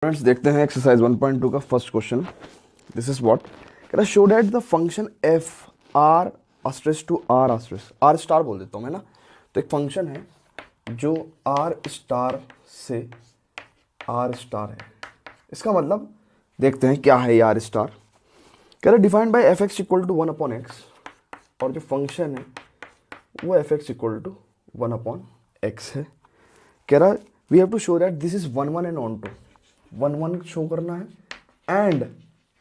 Friends देखते हैं exercise 1.2 का first question. This is what कह रहा, show that the function f R asterisk to R asterisk, R star बोल देता हूँ मैं ना। तो एक फंक्शन है जो आर स्टार से आर स्टार है। इसका मतलब देखते हैं क्या है ये आर स्टार। कह रहा defined by F x equal to 1/x, और जो फंक्शन है वो F x equal to 1/x है। कह रहा we have to show that this is 1 1 and onto, 1 1 show करना है एंड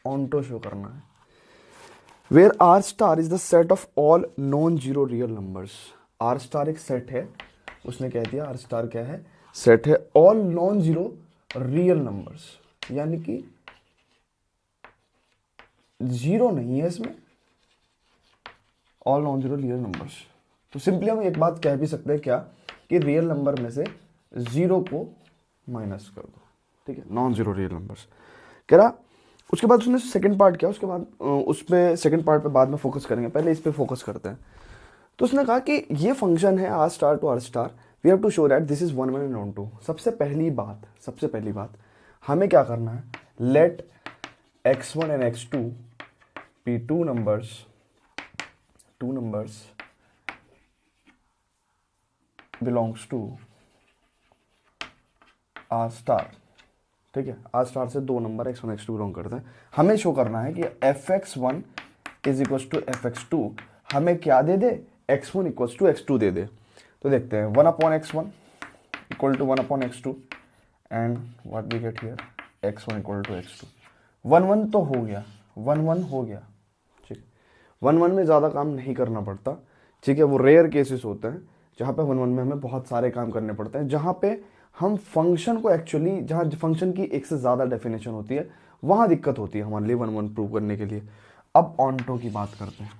ऑनटो शो करना है। Where R star is the set of all non zero real numbers. R star एक set है, उसने कह दिया आर स्टार क्या है, सेट है all non zero real numbers, यानी कि जीरो नहीं है इसमें, all non zero real numbers. तो सिंपली हम एक बात कह भी सकते हैं क्या, कि रियल नंबर में से जीरो को माइनस कर दो, ठीक है, नॉन जीरो रियल नंबर्स। कह रहा उसके बाद उसने सेकंड पार्ट किया, उसके बाद उस पर सेकंड पार्ट पे बाद में फोकस करेंगे, पहले इस पे फोकस करते हैं। तो उसने कहा कि ये फंक्शन है R star to R star, we have to show that this is 1 1 and onto. सबसे पहली बात हमें क्या करना है, let x1 and x2 be two numbers belongs to R star, ठीक है। आर स्टार से दो नंबर x1 x2 बिलोंग करते हैं। हमें शो करना है कि fx1 is equal to fx2 हमें क्या दे दे, x1 इक्वल टू x2 दे दे। तो देखते हैं 1/x1 equal to 1/x2 and what we get here x1 equal to x2। 1 1 तो हो गया, 1 1 हो गया, ठीक। 1 1 में ज़्यादा काम नहीं करना पड़ता, ठीक है। वो रेयर केसेस होते हैं जहाँ पे 1 1 में हमें बहुत सारे काम करने पड़ते हैं, जहाँ पे हम फंक्शन को एक्चुअली, जहाँ फंक्शन की एक से ज़्यादा डेफिनेशन होती है वहाँ दिक्कत होती है हमारे लिए 1 1 प्रूव करने के लिए। अब ऑनटो की बात करते हैं।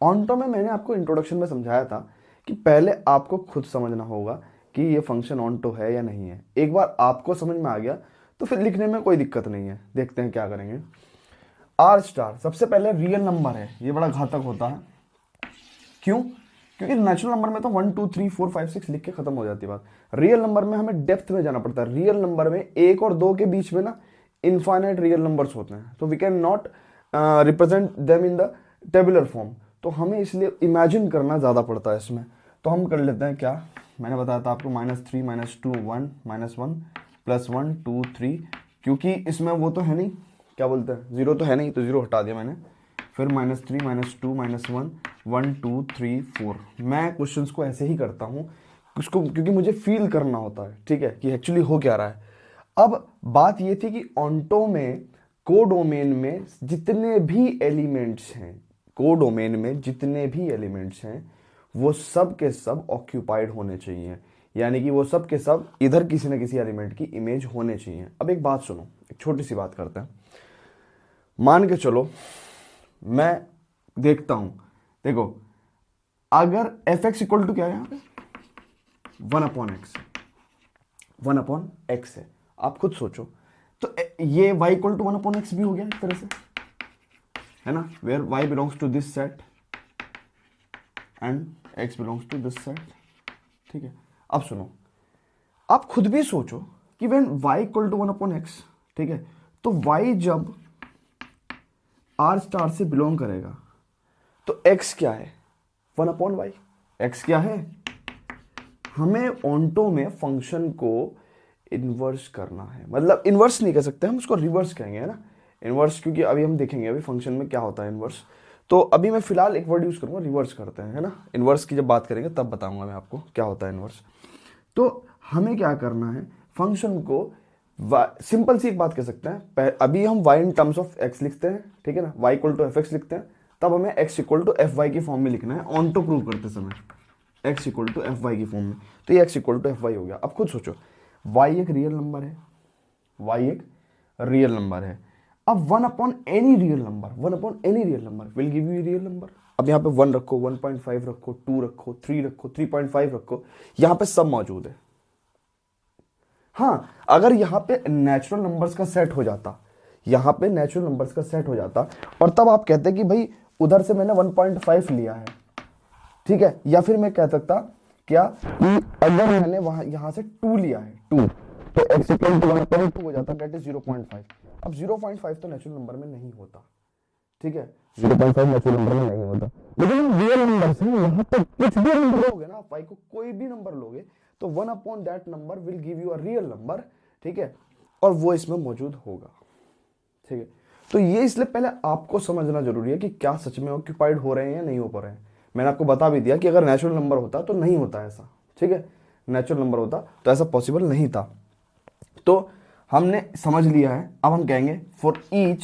ऑनटो में मैंने आपको इंट्रोडक्शन में समझाया था कि पहले आपको खुद समझना होगा कि ये फंक्शन ऑनटो है या नहीं है। एक बार आपको समझ में आ गया तो फिर लिखने में कोई दिक्कत नहीं है। देखते हैं क्या करेंगे। आर स्टार सबसे पहले रियल नंबर है, ये बड़ा घातक होता है। क्यों? क्योंकि नेचुरल नंबर में तो 1 2 3 4 5 6 लिख के खत्म हो जाती है बात। रियल नंबर में हमें डेप्थ में जाना पड़ता है। रियल नंबर में 1 और 2 के बीच में ना इनफाइनाइट रियल नंबर्स होते हैं, तो we can not represent them in the tabular form. तो हमें इसलिए इमेजिन करना ज़्यादा पड़ता है इसमें। तो हम कर लेते हैं क्या, मैंने बताया था आपको -3 -2 1 -1 +1 2 3, क्योंकि इसमें वो तो है नहीं, क्या बोलते हैं, जीरो तो है नहीं, तो जीरो हटा दिया मैंने। फिर -3 -2 -1 1 2 3 4। मैं क्वेश्चंस को ऐसे ही करता हूँ उसको, क्योंकि मुझे फील करना होता है, ठीक है, कि एक्चुअली हो क्या रहा है। अब बात ये थी कि ऑनटो में कोडोमेन में जितने भी एलिमेंट्स हैं, कोडोमेन में जितने भी एलिमेंट्स हैं वो सब के सब ऑक्यूपाइड होने चाहिए, यानी कि वो सब के सब इधर किसी न किसी एलिमेंट की इमेज होने चाहिए। अब एक बात सुनो, एक छोटी सी बात करते हैं। मान के चलो मैं देखता हूं, देखो अगर एफ एक्स इक्वल टू क्या है यहां पे 1/x, 1/x है, आप खुद सोचो। तो ये y इक्वल टू 1/x भी हो गया एक तरह से, है ना, where y belongs to this set and x belongs to this set, ठीक है। अब सुनो, आप खुद भी सोचो कि when y equal to 1/x, ठीक है, तो y जब r स्टार से बिलोंग करेगा तो x क्या है, 1/y। x क्या है, हमें ऑनटो में फंक्शन को इन्वर्स करना है, मतलब इन्वर्स नहीं कह सकते हम, उसको रिवर्स कहेंगे, है ना, इन्वर्स, क्योंकि अभी हम देखेंगे अभी फंक्शन में क्या होता है इन्वर्स। तो अभी मैं फिलहाल एक वर्ड यूज करूंगा, रिवर्स करते हैं, है ना। इन्वर्स की जब बात करेंगे तब बताऊंगा मैं आपको क्या होता है इन्वर्स। तो हमें क्या करना है, फंक्शन को सिंपल सी एक बात कह सकते हैं, अभी हम y in terms of x लिखते हैं, ठीक है ना, y इक्वल टू fx लिखते हैं, तब हमें x इक्वल टू fy की फॉर्म में लिखना है ऑनटो प्रूव करते समय, x इक्वल टू fy की फॉर्म में। तो ये x इक्वल टू fy हो गया। अब खुद सोचो, y एक रियल नंबर है, y एक रियल नंबर है। अब 1/any real number, 1/any real number will give you real number. अब यहाँ पे 1 रखो, 1.5 रखो, 2 रखो, 3 रखो, 3.5 रखो, यहाँ पे सब मौजूद है। हाँ, अगर यहाँ पे नेचुरल नंबर्स का सेट हो जाता, यहाँ पे नेचुरल नंबर्स का सेट हो जाता, और तब आप कहते कि भाई उधर से मैंने 1.5 लिया है, ठीक है, या फिर मैं कह सकता क्या, अगर मैंने वहां यहाँ से 2 लिया है, 2, तो x इक्वल टू 1/2 हो जाता, दैट इज 0.5। अब 0.5 तो नेचुरल नंबर में नहीं होता, ठीक है, 0.5 नेचुरल नंबर में नहीं होता, लेकिन रियल नंबर से यहाँ पे कुछ भी नंबर लोगे ना, आप y को कोई भी नंबर लोगे तो 1/that number will give you a real number, ठीक है, और वो इसमें मौजूद होगा, ठीक है। तो ये इसलिए पहले आपको समझना जरूरी है कि क्या सच में ऑक्यूपाइड हो रहे हैं या नहीं हो पा रहे हैं। मैंने आपको बता भी दिया कि अगर नेचुरल नंबर होता तो नहीं होता ऐसा, ठीक है, नेचुरल नंबर होता तो ऐसा पॉसिबल नहीं था। तो हमने समझ लिया है, अब हम कहेंगे फॉर ईच,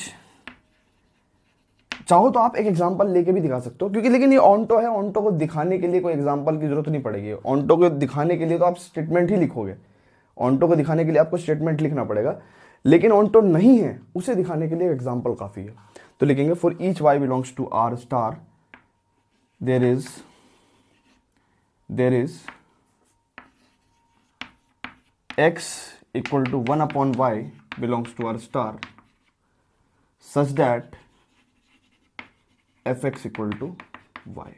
चाहो तो आप एक एग्जांपल लेके भी दिखा सकते हो, क्योंकि लेकिन ये ऑन्टो है, ऑन्टो को दिखाने के लिए कोई एग्जांपल की जरूरत नहीं पड़ेगी। ऑन्टो को दिखाने के लिए तो आप स्टेटमेंट ही लिखोगे, ऑन्टो को दिखाने के लिए आपको स्टेटमेंट लिखना पड़ेगा, लेकिन ऑन्टो नहीं है उसे दिखाने के लिए एग्जांपल काफी है। तो लिखेंगे for each y belongs to r star there is x equal to 1/y belongs to r star such that fx equal to y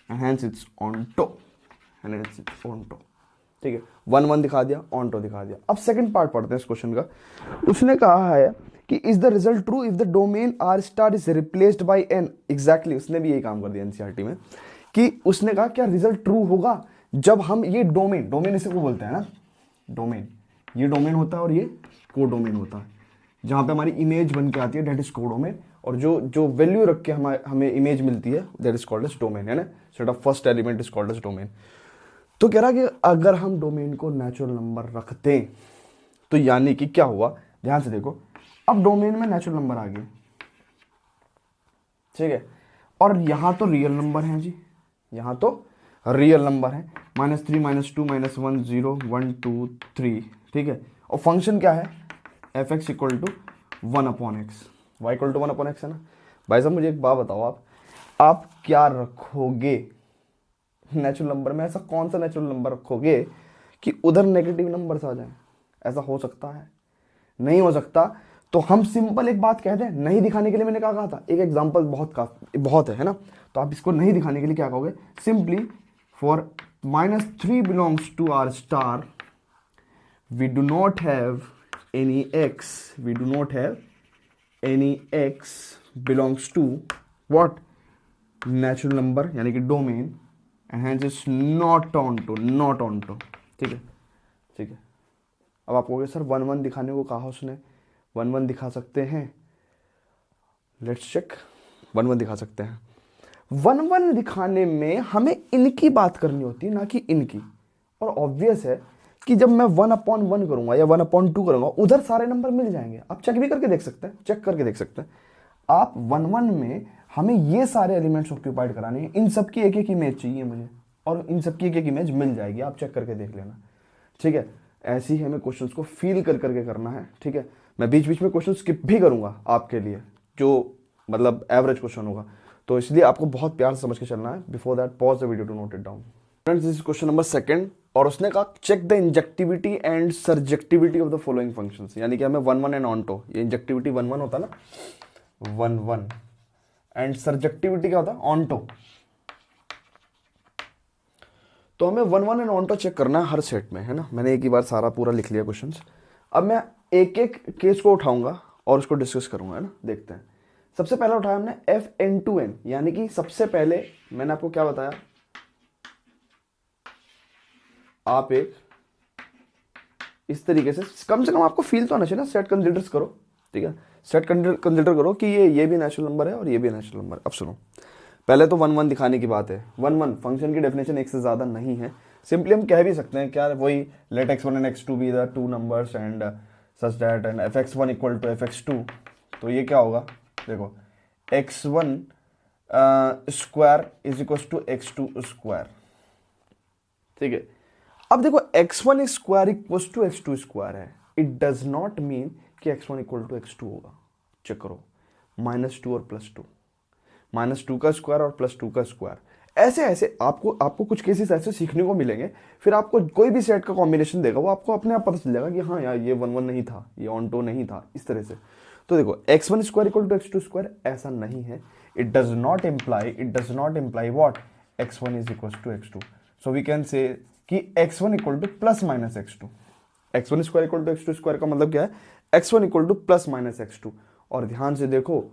and hence it's onto, ठीक है। 1 दिखा दिया, ऑन्टो दिखा दिया। अब सेकंड पार्ट पढ़ते हैं इस क्वेश्चन का। उसने कहा है कि is the result true if the domain R star is replaced by N. Exactly उसने भी यही काम कर दिया एनसीईआरटी में, कि उसने कहा क्या रिजल्ट ट्रू होगा जब हम ये डोमेन इसे को बोलते हैं ना, डोमेन, ये डोमेन होता है और ये को डोमेन होता है, जहां पे हमारी इमेज बन के आती है, दैट इज को डोमेन, और जो वैल्यू रख के हमें इमेज मिलती है that is called as domain, है ना, set of first element is called as domain. तो कह रहा कि अगर हम डोमेन को नेचुरल नंबर रखते तो यानी कि क्या हुआ, ध्यान से देखो, अब डोमेन में नेचुरल नंबर आ गए, ठीक है, और यहां तो रियल नंबर है जी, यहां तो रियल नंबर है, -3 -2 -1 0 1 2 3, ठीक है, और फंक्शन क्या है, fx equal to 1/x, y equal to 1/x है ना। भाई साहब मुझे एक बात बताओ, आप क्या रखोगे नेचुरल नंबर में, ऐसा कौन सा नेचुरल नंबर रखोगे कि उधर नेगेटिव नंबर्स आ जाएं? ऐसा हो सकता है? नहीं हो सकता। तो हम सिंपल एक बात कहते हैं, नहीं दिखाने के लिए मैंने क्या कहा था, एक एग्जांपल बहुत है ना, तो आप इसको नहीं दिखाने के लिए क्या कहोगे, simply for -3 belongs to R star we do not have any x belongs to what, natural number यानी कि domain, and hence it's not onto, ठीक है। अब आप कहोगे सर 1 दिखाने को कहा उसने, 1 दिखा सकते हैं, लेट्स चेक, 1 दिखा सकते हैं। 1 दिखाने में हमें इनकी बात करनी होती है, ना कि इनकी, और ऑब्वियस है कि जब मैं 1/1 करूंगा या 1/2 करूंगा, उधर सारे नंबर मिल जाएंगे। आप चेक भी करके देख सकते हैं, आप 1 में हमें ये सारे एलिमेंट्स ऑक्यूपाइड कराने हैं, इन सब की एक इमेज चाहिए मुझे, और इन सब की एक इमेज मिल जाएगी, आप चेक करके देख लेना, ठीक है। ऐसे ही हमें क्वेश्चंस को फील करके करना है, ठीक है। मैं बीच बीच में क्वेश्चन स्किप भी करूंगा आपके लिए, जो मतलब एवरेज क्वेश्चन होगा, तो इसलिए आपको बहुत प्यार से समझ के चलना है। Before that pause the video to note it down. Friends this is question number 2, और उसने कहा check the injectivity and surjectivity of the following functions, यानी कि हमें 1 एंड ऑन्टो, ये इंजेक्टिविटी 1 होता ना, 1 एंड सर्जेक्टिविटी क्या होता है, ऑन्टो। तो हमें 1 एंड ऑन्टो चेक करना है हर सेट में, है ना। मैंने एक ही बार सारा पूरा लिख लिया क्वेश्चंस। अब मैं एक एक केस को उठाऊंगा और उसको डिस्कस करूंगा, है ना। देखते हैं। सबसे पहले उठाया हमने Fn2n, यानी कि सबसे पहले मैंने आपको क्या बताया, आप एक इस तरीके से कम आपको फील तो आना चाहिए ना, सेट कंसिडर्स करो, ठीक है, सेट कंसिडर करो कि ये भी नेचुरल नंबर है और ये भी नेचुरल नंबर है। अब सुनो, पहले तो 1 दिखाने की बात है। 1 फंक्शन की डेफिनेशन एक से ज्यादा नहीं है, सिंपली हम कह भी सकते हैं क्या, वही let x1 and x2 be the 2 numbers and such that and fx1 equal to fx2। तो ये क्या होगा, देखो x1 square is equal to x2 square, ठीक है। अब देखो x1 square equal to x2 square है, इट डज नॉट मीन कि x1 इक्वल टू x2 होगा। चेक करो, -2 और +2, -2 का स्क्वायर और +2 का स्क्वायर, ऐसे ऐसे आपको कुछ केसेस ऐसे सीखने को मिलेंगे। फिर आपको कोई भी सेट का कॉम्बिनेशन देगा, वो आपको अपने आप पता चल जाएगा कि हाँ यार ये 1 नहीं था, ये ऑन्टो नहीं था, इस तरह से। तो देखो x1 square equal to x2 square ऐसा नहीं है, it does not imply what, x1 is equal to x2। So we can say कि x1 equal to +- x2, x1 square equal to x2 square का मतलब क्या है, x1 equal two plus minus x2। और ध्यान से देखो,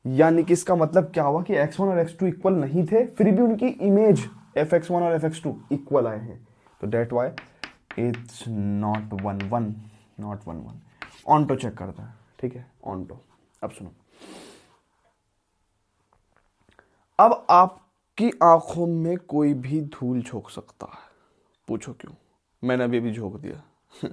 यानी कि इसका मतलब क्या हुआ कि x1 और x2 इक्वल नहीं थे, फिर भी उनकी इमेज fx1 और fx2 इक्वल आए हैं। तो that why it's not 1 1, not 1 1। Onto check करता है, ठीक है, ऑन टो। अब सुनो, अब आपकी आंखों में कोई भी धूल झोंक सकता है। पूछो क्यों? मैंने अभी झोंक दिया।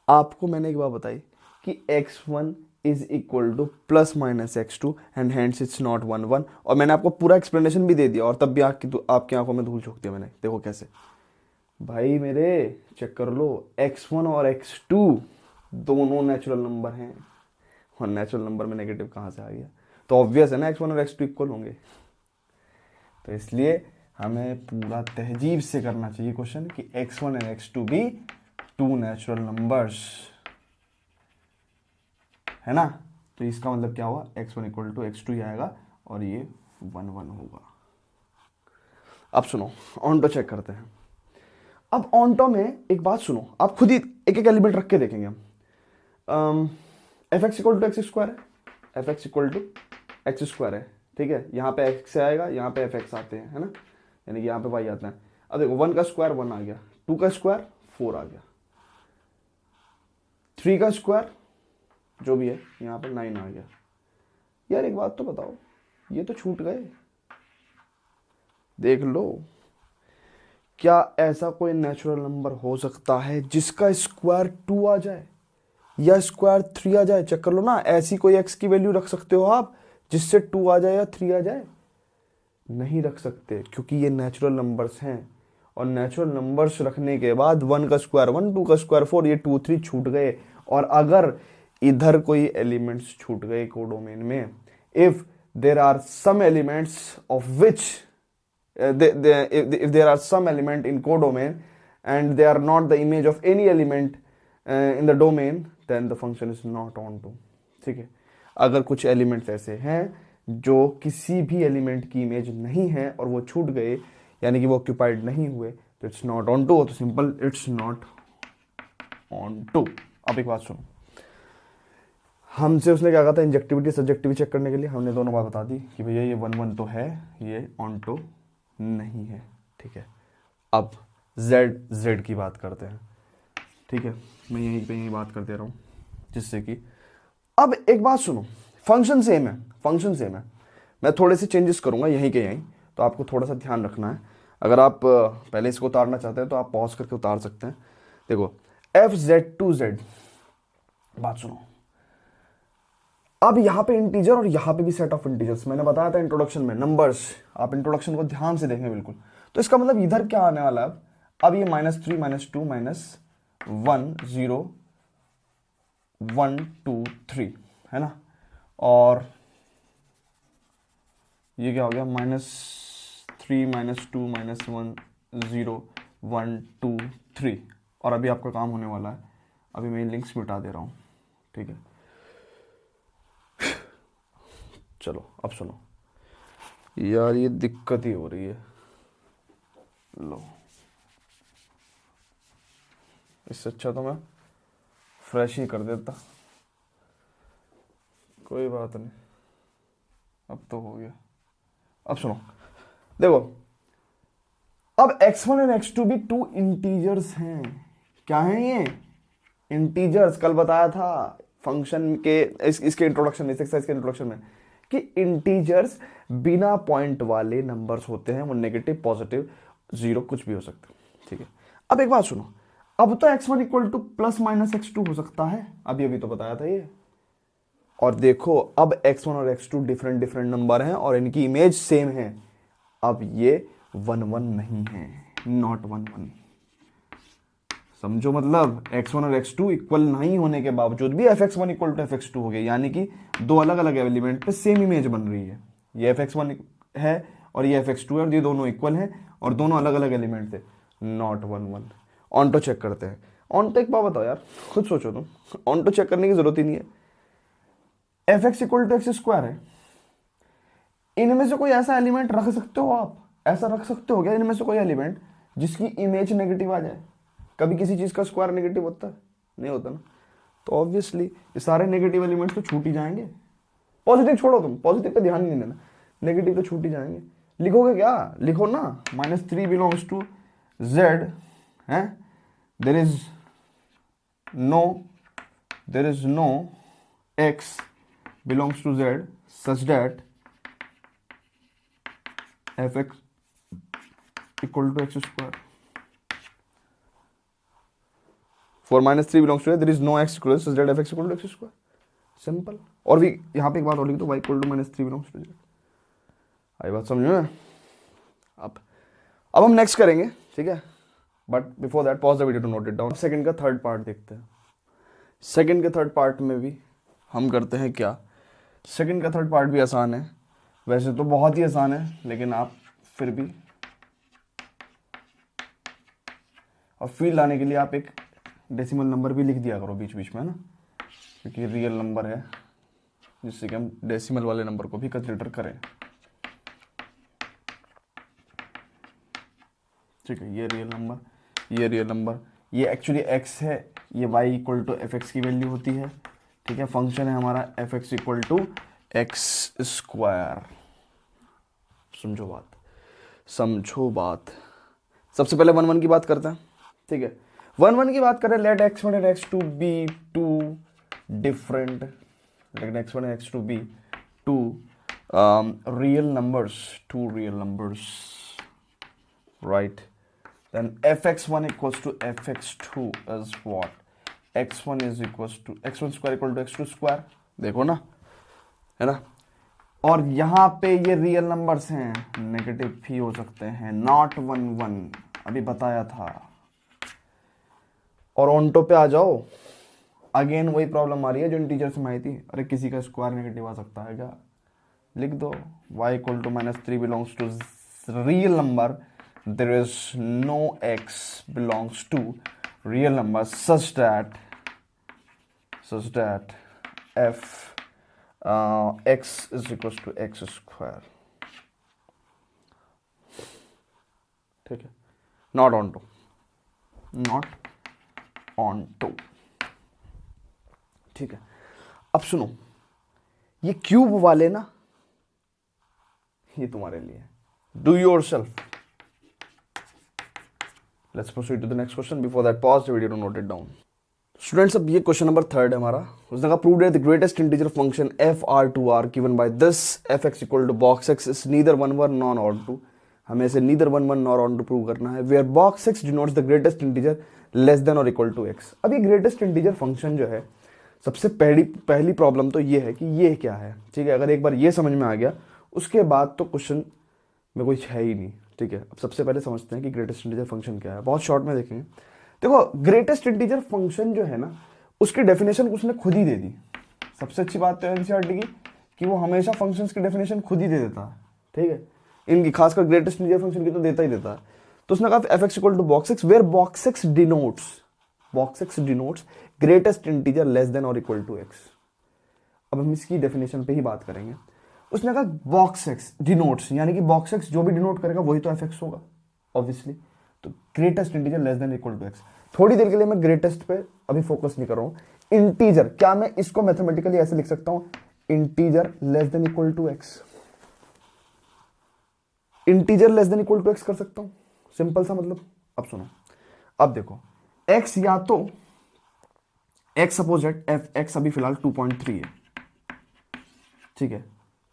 आपको मैंने एक बात बताई कि x1 is equal two plus minus x2 and hence it's not 1 1, और मैंने आपको पूरा एक्सप्लेनेशन भी दे दिया, और तब भी आपकी आंखों में धूल झोंक दिया मैंने। देखो कैसे भाई मेरे, चेक कर लो, x1 और x2 दोनों नेचुरल नंबर हैं, और नेचुरल नंबर में नेगेटिव कहाँ से आ गया? तो ऑब्वियस है ना x1 और x2 इक्वल होंगे। तो इसलिए हमें पूरा तहजीब से करना चाहिए क्वेश्चन कि x1 एंड x2 भी टू नेचुरल नंबर्स है ना। तो इसका मतलब क्या हुआ, x1 इक्वल टू x2 ही आएगा और ये 1 1 होगा। अब सुनो, ऑनटो चेक करते हैं। अब ऑनटो में एक बात सुनो, आप खुद ही एक एक एलिमेंट रख के देखेंगे हम। F x equal to x square है, f x equal to x square है, ठीक है। यहाँ पे एक्स आएगा, यहाँ पे एफ एक्स आते हैं, है ना, यानी कि यहाँ पे वाई आता है। अब देखो 1 का स्क्वायर 1 आ गया, 2 का स्क्वायर 4 आ गया, 3 का स्क्वायर जो भी है यहाँ पे 9 आ गया। यार एक बात तो बताओ, ये तो छूट गए, देख लो। क्या ऐसा कोई नेचुरल नंबर हो सकता है जिसका स्क्वायर 2 आ जाए या स्क्वायर 3 आ जाए? चेक कर लो ना, ऐसी कोई एक्स की वैल्यू रख सकते हो आप जिससे 2 आ जाए या 3 आ जाए? नहीं रख सकते, क्योंकि ये नेचुरल नंबर्स हैं, और नेचुरल नंबर्स रखने के बाद 1 का स्क्वायर 1, 2 का स्क्वायर 4, ये 2 3 छूट गए। और अगर इधर कोई एलिमेंट्स छूट गए कोडोमेन में, if there are some elements of which if there are some element in codomain and they are not the image of any element in the domain, then the function is not onto, ठीक है। अगर कुछ elements ऐसे हैं जो किसी भी element की इमेज नहीं है और वो छूट गए, यानी कि वो ऑक्यूपाइड नहीं हुए, तो इट्स नॉट ऑन टू। तो simple, it's not onto. अब एक बात सुनो, हमसे उसने क्या कहा था, इंजेक्टिविटी सब्जेक्टिविटी चेक करने के लिए हमने दोनों बात बता दी कि भैया ये 1 1 तो है, ये ऑन टू नहीं है, ठीक है। अब z की बात करते हैं, ठीक है। मैं यहीं पे बात कर दे रहा हूँ, जिससे कि अब एक बात सुनो, फंक्शन सेम है, फंक्शन सेम है, मैं थोड़े से चेंजेस करूंगा यहीं के यहीं, तो आपको थोड़ा सा ध्यान रखना है। अगर आप पहले इसको उतारना चाहते हैं तो आप पॉज करके उतार सकते हैं। देखो f(z)(2z), बात सुनो, अब यहाँ पे इंटीजर और यहाँ पे भी सेट ऑफ इंटीजर्स, मैंने बताया था इंट्रोडक्शन में, नंबर्स, आप इंट्रोडक्शन को ध्यान से देखें बिल्कुल। तो इसका मतलब इधर क्या आने वाला है, अब ये -3 -2 -1 0 1 2 3 है ना, और ये क्या हो गया, -3 -2 -1 0 1 2 3। और अभी आपका काम होने वाला है, अभी मैं लिंक्स मिटा दे रहा हूँ, ठीक है। चलो अब सुनो यार, ये दिक्कत ही हो रही है, लो, इससे अच्छा तो मैं फ्रेश ही कर देता, कोई बात नहीं, अब तो हो गया। अब सुनो, देखो, अब x1 और x2 भी टू इंटीजर्स हैं। क्या हैं ये? इंटीजर्स। कल बताया था फंक्शन के इसके इंट्रोडक्शन में, एक्सरसाइज के इंट्रोडक्शन में, कि इंटीजर्स बिना पॉइंट वाले नंबर्स होते हैं, वो नेगेटिव पॉजिटिव जीरो कुछ भी हो सकता है, ठीक है। अब एक बात सुनो, अब तो x1 equal two plus minus x2 हो सकता है, अभी तो बताया था ये। और देखो अब x1 और x2 डिफरेंट डिफरेंट नंबर हैं और इनकी इमेज सेम है। अब ये 1 1 नहीं है, नॉट 1 1, समझो, मतलब x1 और x2 इक्वल नहीं होने के बावजूद भी fx1 इक्वल टू fx2 हो गया, यानी कि दो अलग अलग एलिमेंट पे सेम इमेज बन रही है। ये fx1 है और ये fx2 है, और ये दोनों इक्वल हैं और दोनों अलग अलग एलिमेंट थे, नॉट 1 1। ऑनटो चेक करते हैं। ऑनटो एक बात बताओ यार, खुद सोचो तुम, ऑनटो चेक करने की जरूरत ही नहीं है। fx equal to x square है, इनमें से कोई ऐसा एलिमेंट रख सकते हो आप? ऐसा रख सकते हो क्या इनमें से कोई एलिमेंट जिसकी इमेज नेगेटिव आ जाए? कभी किसी चीज़ का स्क्वायर नेगेटिव होता है? नहीं होता ना। तो ऑब्वियसली ये सारे नेगेटिव एलिमेंट्स तो छूट ही जाएंगे। पॉजिटिव छोड़ो, तुम पॉजिटिव पे ध्यान नहीं देना, नेगेटिव तो छूट ही जाएंगे। लिखोगे क्या? लिखो ना -3 बिलोंग्स टू z है, there is no x belongs to z such that fx equal to x square. For -3 belongs to there is no x equal such that fx equal to x square. Simple. और भी यहाँ पे एक बात और लिख दो, y equal to -3 belongs to z। आई बात समझ में? अब हम नेक्स्ट करेंगे, ठीक है, but before that pause the video to note it down. Second का थर्ड पार्ट देखते हैं। सेकंड के थर्ड पार्ट में भी हम करते हैं क्या? सेकंड का थर्ड पार्ट भी आसान है, वैसे तो बहुत ही आसान है, लेकिन आप फिर भी और फील लाने के लिए आप एक डेसिमल नंबर भी लिख दिया करो बीच बीच में ना, क्योंकि रियल नंबर है, जिससे कि हम डेसिमल वाले नंबर को भी कंसिडर करें। ठीक है, ये रियल नंबर, ये एक्चुअली x है, ये y इक्वल टू एफ की वैल्यू होती है। ठीक है, फंक्शन है हमारा fx equal to x square. समझो बात। सबसे पहले 1 1 की बात करते हैं। ठीक है, 1 1 की बात करें, let x1 and x2 be two different, let x1 and x2 be two real numbers, right? Then fx1 equals to fx2 is what? x1 is equals to x1 square equal to x2 square। देखो ना, है ना। और यहाँ पे ये real numbers हैं, negative भी हो सकते हैं, नॉट 1 1 अभी बताया था। और ऑनटो पे आ जाओ, अगेन वही प्रॉब्लम आ रही है जो इंटीजर्स में आई थी। अरे किसी का स्क्वायर नेगेटिव आ सकता है क्या? लिख दो y equal to -3 belongs to real number, there is no x belongs to real number such that f x is equals to x square। ठीक है, not onto। ठीक है, अब सुनो, ये क्यूब वाले ना, ये तुम्हारे लिए, do yourself। Let's proceed to the next question. Before that, pause the video to note it down. Students, अब ये क्वेश्चन नंबर 3 है हमारा। उसने कहा prove that the greatest integer function fr2r given by this fx equal to box x is neither 1 1 nor onto। हमें इसे neither 1 1 nor onto prove करना है। Where box x denotes the greatest integer less than और equal to x। अब ये greatest integer function जो है, सबसे पहली प्रॉब्लम तो ये है कि ये क्या है। ठीक है, अगर एक बार ये समझ में आ गया, उसके बाद तो क्वेश्चन में कोई है ही नहीं। ठीक है, अब सबसे पहले समझते हैं कि ग्रेटेस्ट इंटीजर फंक्शन क्या है। बहुत शॉर्ट में देखेंगे। देखो, ग्रेटेस्ट इंटीजर फंक्शन जो है ना, उसकी डेफिनेशन उसने खुद ही दे दी। सबसे अच्छी बात तो एनसीईआरटी की कि वो हमेशा फंक्शंस की डेफिनेशन खुद ही दे देता है। ठीक है, इनकी खासकर ग्रेटेस्ट इंटीजर फंक्शन की तो देता ही देता है। तो उसने कहा f x equal to box x where box x denotes greatest integer less than और इक्वल टू एक्स। अब हम इसकी डेफिनेशन पे ही बात करेंगे। उसने कहा बॉक्स एक्स डिनोट्स, यानी कि बॉक्स एक्स जो भी डिनोट करेगा वही तो एफ एक्स होगा ऑब्वियसली। तो greatest integer less than equal to x. थोड़ी देर के लिए मैं ग्रेटेस्ट पे अभी फोकस नहीं कर रहा हूं। इंटीजर, क्या मैं इसको मैथमेटिकली ऐसे लिख सकता हूं, integer less than equal to x. Integer less than equal to x कर सकता हूं, सिंपल सा मतलब। अब सुनो, अब देखो, एक्स या तो x suppose that F x अभी फिलहाल 2.3 है। ठीक है,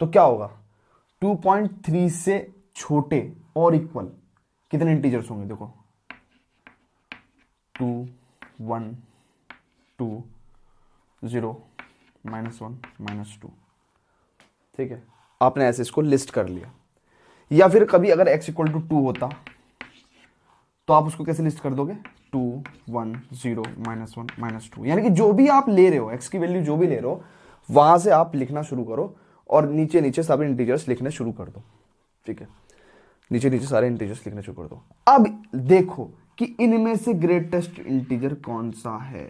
तो क्या होगा, 2.3 से छोटे और इक्वल कितने इंटीजर्स होंगे? देखो 2 1 2 0 -1 -2। ठीक है, आपने ऐसे इसको लिस्ट कर लिया। या फिर कभी अगर x इक्वल टू 2 होता तो आप उसको कैसे लिस्ट कर दोगे, 2 1 0 -1 -2। यानी कि जो भी आप ले रहे हो, x की वैल्यू जो भी ले रहे हो, वहां से आप लिखना शुरू करो और नीचे नीचे सारे इंटीजर्स लिखने शुरू कर दो। ठीक है, नीचे नीचे सारे इंटीजर्स लिखने शुरू कर दो। अब देखो कि इनमें से ग्रेटेस्ट इंटीजर कौन सा है।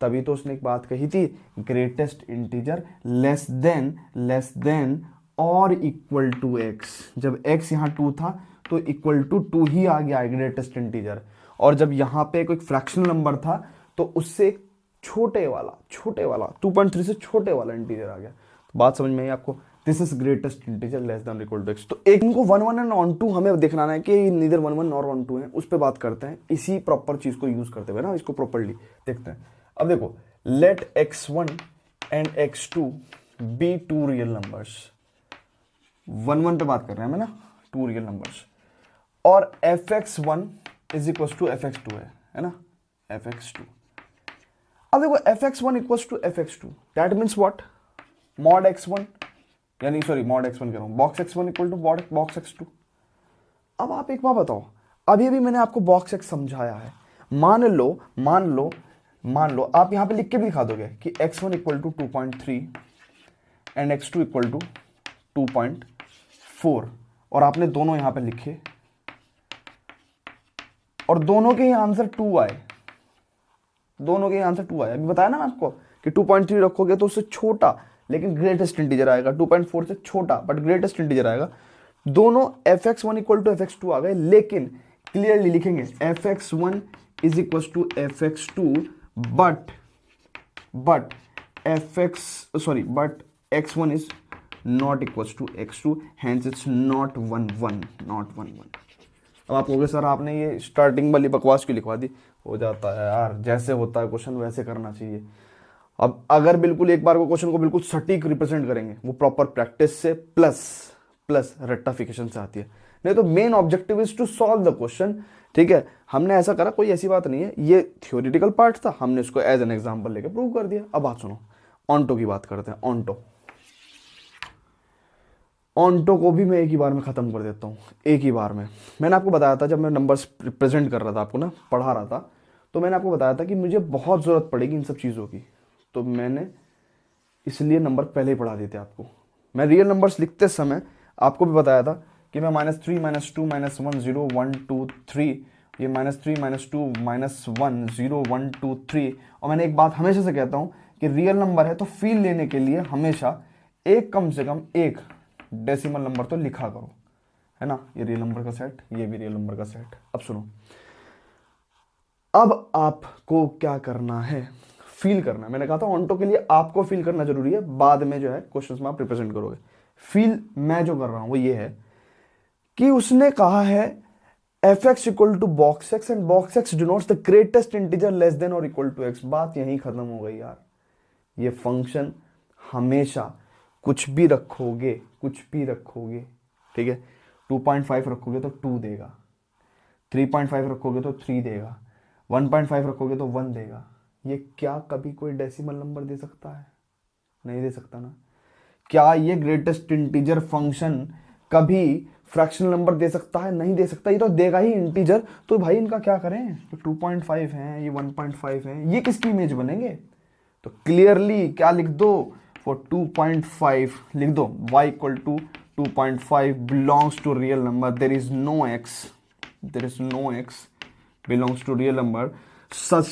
तभी तो उसने एक बात कही थी, ग्रेटेस्ट इंटीजर लेस देन और इक्वल टू एक्स। जब x यहां 2 था तो इक्वल टू 2 ही आ गया ग्रेटेस्ट इंटीजर। और जब यहाँ पे कोई फ्रैक्शनल नंबर था तो उससे छोटे वाला 2.3 से छोटे वाला इंटीजर आ गया। तो बात समझ में आई आपको? This is greatest integer less than equal to x. तो एक इनको 1 1 एंड ऑन 2 हमें देखना है कि नीदर 1 1 नॉर 1 2 है, उस पर बात करते हैं इसी प्रॉपर चीज को यूज करते हुए ना, इसको प्रॉपरली देखते हैं। अब देखो, let x1 and x2 be two real numbers. 1 1 पे बात कर रहे हैं हमें ना, 2 रियल नंबर्स, और fx1 is equal to fx2 है ना, fx2। अब देखो fx1 equal to fx2, that means what, mod x1 यानी सॉरी मॉड x1 कह रहा हूं, box x1 equal to box x2। अब आप एक बात बताओ, अभी भी मैंने आपको बॉक्स x समझाया है। मान लो आप यहां पे लिख के भी दिखा दोगे कि x1 equal to 2.3 and x2 equal to 2.4, और आपने दोनों यहां पे लिखे और दोनों के ही आंसर 2 आए, अभी बताया ना मैं आपको कि 2.3 रखोगे तो उससे छोटा लेकिन ग्रेटेस्ट इंटीजर आएगा, 2.4 से छोटा बट ग्रेटेस्ट इंटीजर आएगा। दोनों fx1 इक्वल टू fx2 आ गए, लेकिन क्लियरली लिखेंगे fx1 is equal to fx2 but x1 is not equal to x2, hence it's not 1 1। अब आप कहोगे सर आपने ये स्टार्टिंग वाली बकवास क्यों लिखवा दी? हो जाता है यार, जैसे होता है क्वेश्चन वैसे करना चाहिए। अब अगर बिल्कुल एक बार को क्वेश्चन को बिल्कुल सटीक रिप्रेजेंट करेंगे, वो प्रॉपर प्रैक्टिस से प्लस रेक्टिफिकेशन से आती है। नहीं तो main objective is to solve the question. ठीक है, हमने ऐसा करा, कोई ऐसी बात नहीं है, ये थ्योरेटिकल पार्ट था, हमने इसको एज एन एग्जांपल लेके प्रूव कर दिया। अब बात सुनो, ऑन्टो की बात करते हैं। ऑन्टो को भी मैं एक ही बार में खत्म कर देता हूँ, एक ही बार में। मैंने आपको बताया था जब मैं नंबर्स प्रेजेंट कर रहा था आपको ना, पढ़ा रहा था, तो मैंने आपको बताया था कि मुझे बहुत ज़रूरत पड़ेगी इन सब चीज़ों की, तो मैंने इसलिए नंबर पहले ही पढ़ा देते आपको। मैं रियल नंबर्स लिखते समय आपको भी बताया था कि मैं -3 -2 -1 0 1 2 3, ये -3 -2 -1 0 1 2 3। और मैंने एक बात हमेशा से कहता हूँ कि रियल नंबर है तो फील लेने के लिए हमेशा एक कम से कम एक डेसिमल नंबर तो लिखा करो, है ना। ये रियल नंबर का सेट, ये भी रियल नंबर का सेट। अब सुनो, अब आपको क्या करना है, फील करना है। मैंने कहा था ऑन्टो के लिए आपको फील करना जरूरी है, बाद में जो है क्वेश्चंस में आप रिप्रेजेंट करोगे। फील मैं जो कर रहा हूं वो ये है कि उसने कहा है fx equal to box x and box x denotes the greatest integer less than और इक्वल टू x। बात यहीं खत्म हो गई यार। ये फंक्शन हमेशा कुछ भी रखोगे, ठीक है, 2.5 रखोगे तो 2 देगा, 3.5 रखोगे तो 3 देगा, 1.5 रखोगे तो 1 देगा। ये क्या कभी कोई डेसिमल नंबर दे सकता है? नहीं दे सकता ना। क्या ये ग्रेटेस्ट इंटीजर फंक्शन कभी फ्रैक्शनल नंबर दे सकता है? नहीं दे सकता। ये तो देगा ही इंटीजर। तो भाई इनका क्या करें? तो 2.5 है, ये 1.5 है, ये किसकी इमेज बनेंगे? तो क्लियरली क्या लिख दो, फॉर 2.5 लिख दो y equal to 2.5 belongs to real number, there is no x belongs to real number such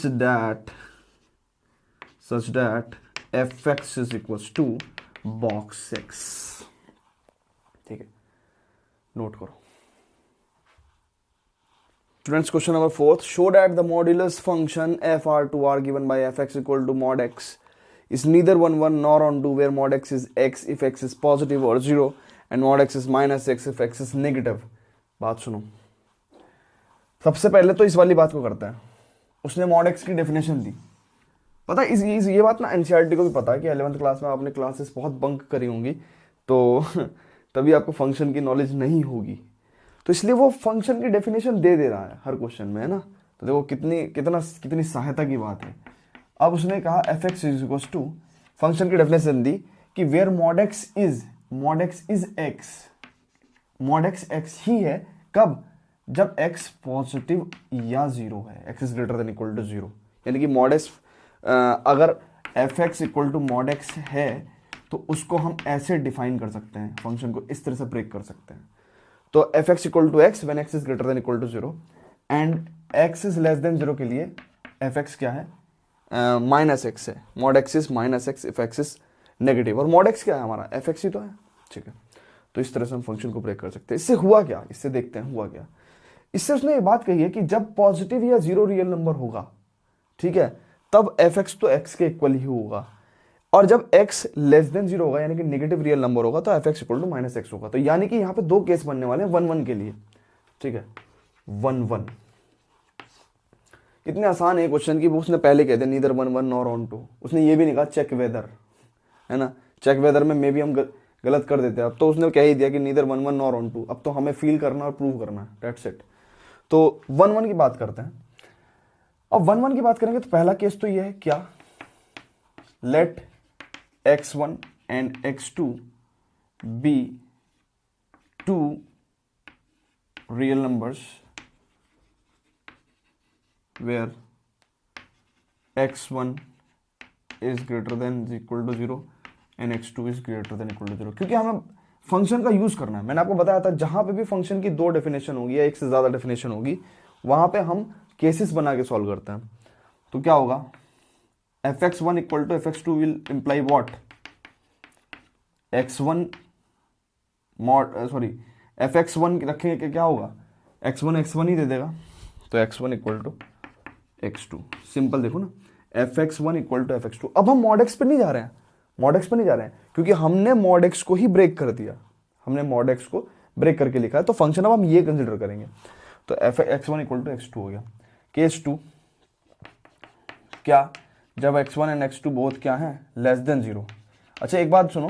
that fx is equals to box x। ठीक है, नोट करो students. Question number 4, show that the modulus function fr2r given by fx equal to mod x is neither 1 1 nor on 2 where mod x is x if x is positive or 0 and mod x is minus x if x is negative। बात सुनो, सबसे पहले तो इस वाली बात को करता है। उसने मॉड एक्स की डेफिनेशन दी। पता है ये बात ना एनसीईआरटी को भी पता है कि 11th क्लास में आपने क्लासेस बहुत बंक करी होंगी, तो तभी आपको फंक्शन की नॉलेज नहीं होगी, तो इसलिए वो फंक्शन की डेफिनेशन दे रहा है हर क्वेश्चन में, है ना। तो देखो कितनी सहायता की बात है। अब उसने कहा f x is equal to, function की डेफिनेशन दी कि where mod x is x, mod x ही है। कब? जब x पॉजिटिव या 0 है, x is greater than equal to 0। यानी कि मॉड एक्स, अगर f x equal to mod x है तो उसको हम ऐसे डिफाइन कर सकते हैं, फंक्शन को इस तरह से ब्रेक कर सकते हैं। तो f x equal to x when x is greater than equal to 0 and x is less than 0 के लिए एफ एक्स क्या है? माइनस एक्स है। Mod x is minus x if x is negative, और मॉड एक्स क्या है हमारा? F x ही तो है। ठीक है, तो इस तरह से हम फंक्शन को ब्रेक कर सकते हैं। इससे हुआ क्या, इससे देखते हैं हुआ क्या। इससे उसने ये बात कही है कि जब पॉजिटिव या जीरो रियल नंबर होगा, ठीक है, तब एफ एक्स तो एक्स के इक्वल ही होगा, और जब x लेस देन जीरो होगा यानी कि नेगेटिव रियल नंबर होगा तो f x equal to minus x होगा। तो यानी कि यहाँ पे दो केस बनने वाले हैं 1 1 के लिए, ठीक है, 1 1। कितने आसान है क्वेश्चन की, वो उसने पहले कहते नीदर 1 1 नॉर ऑन 2, उसने ये भी नहीं कहा चेक वेदर, है ना, चेक वेदर में मे भी हम गलत कर देते हैं, अब तो उसने कह ही दिया कि नीदर 1 1 नॉर ऑन 2, अब तो हमें फील करना और प्रूव करना है, दैट्स इट। तो 1 1 की बात करते हैं। अब 1 1 की बात करेंगे तो पहला केस तो ये है क्या, late x1 and x2 be two real numbers where x1 is greater than equal to 0 and x2 is greater than equal to 0। क्योंकि हमें फंक्शन का यूज करना है, मैंने आपको बताया था जहां पे भी फंक्शन की दो डेफिनेशन होगी या एक से ज्यादा डेफिनेशन होगी वहां पे हम केसेस बना के सॉल्व करते हैं। तो क्या होगा, fx1 equal to fx2 will imply what, x1 mod sorry fx1 रखेंगे कि क्या होगा, x1 x1 ही दे देगा, तो x1 equal to x2, simple देखो ना, fx1 इक्वल टू fx2। अब हम मॉड x पे नहीं जा रहे हैं, मॉड x पे नहीं जा रहे हैं क्योंकि हमने मॉड x को ही ब्रेक कर दिया, हमने मॉड x को ब्रेक करके लिखा है, तो फंक्शन अब हम ये कंसिडर करेंगे। तो fx1 इक्वल टू x2 हो गया। केस 2 क्या, जब x1 एंड x2 बोथ क्या हैं, लेस देन 0। अच्छा एक बात सुनो,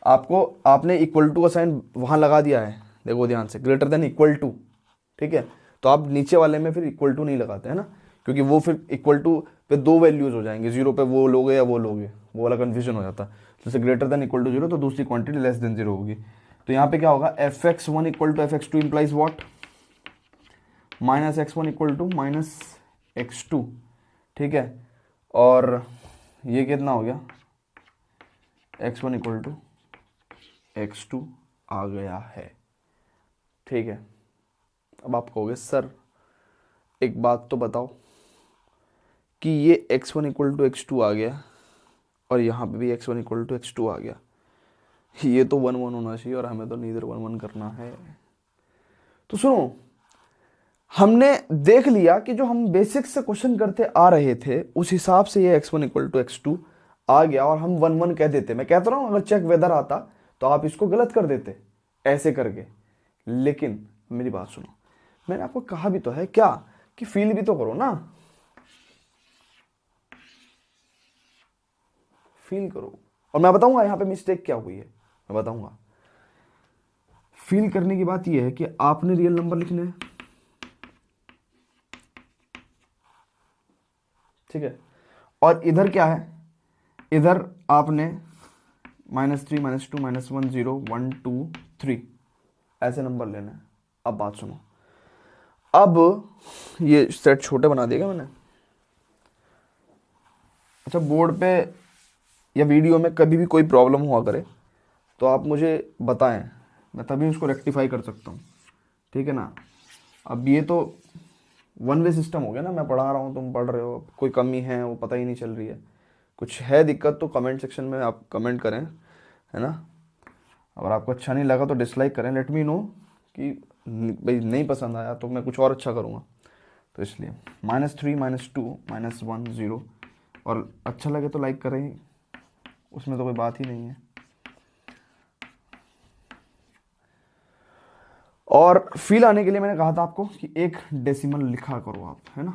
आपने इक्वल टू का साइन वहां लगा दिया है, देखो ध्यान से, ग्रेटर देन इक्वल टू, ठीक है, तो आप नीचे वाले में फिर इक्वल टू नहीं लगाते हैं ना, क्योंकि वो फिर इक्वल टू पे दो वैल्यूज हो जाएंगे, 0 पे वो लोगे या वो लोगे, वो वाला कन्फ्यूजन हो जाता है। जैसे ग्रेटर देन इक्वल टू 0 तो दूसरी क्वांटिटी लेस देन 0 होगी। तो यहाँ पे क्या होगा, fx1 equal to fx2 implies what, minus x1 equal to minus x2, ठीक है, और ये कितना हो गया, x1 इक्वल टू x2 आ गया है, ठीक है। अब आप कहोगे सर एक बात तो बताओ कि ये x1 इक्वल टू x2 आ गया और यहाँ पे भी x1 इक्वल टू x2 आ गया, ये तो 1 1 होना चाहिए और हमें तो नीदर 1 1 करना है। तो सुनो, हमने देख लिया कि जो हम बेसिक से क्वेश्चन करते आ रहे थे उस हिसाब से ये x1 इक्वल टू x2 आ गया और हम 1 1 कह देते। मैं कहता रहा हूँ अगर चेक वेदर आता तो आप इसको गलत कर देते ऐसे करके, लेकिन मेरी बात सुनो, मैंने आपको कहा भी तो है क्या कि फील भी तो करो ना, फील करो। और मैं बताऊंगा यहां पे मिस्टेक क्या हुई है, मैं बताऊंगा। फील करने की बात यह है कि आपने रियल नंबर लिखने हैं, ठीक है, और इधर क्या है, इधर आपने -3 -2 -1 0 1 2 3 ऐसे नंबर लेना है। अब बात सुनो, अब ये सेट छोटे बना दिएगा मैंने। अच्छा बोर्ड पे या वीडियो में कभी भी कोई प्रॉब्लम हुआ करे तो आप मुझे बताएं, मैं तभी उसको रेक्टिफाई कर सकता हूँ, ठीक है ना। अब ये तो वन वे सिस्टम हो गया ना, मैं पढ़ा रहा हूँ तुम पढ़ रहे हो, कोई कमी है वो पता ही नहीं चल रही है, कुछ है दिक्कत तो कमेंट सेक्शन में आप कमेंट करें, है ना। अगर आपको अच्छा नहीं लगा तो डिसलाइक करें, लेट मी नो कि भाई नहीं पसंद आया तो मैं कुछ और अच्छा करूँगा। तो इसलिए -3 -2 -1 0, और अच्छा लगे तो लाइक करें, उसमें तो कोई बात ही नहीं है। और फील आने के लिए मैंने कहा था आपको कि एक डेसिमल लिखा करो आप, है ना,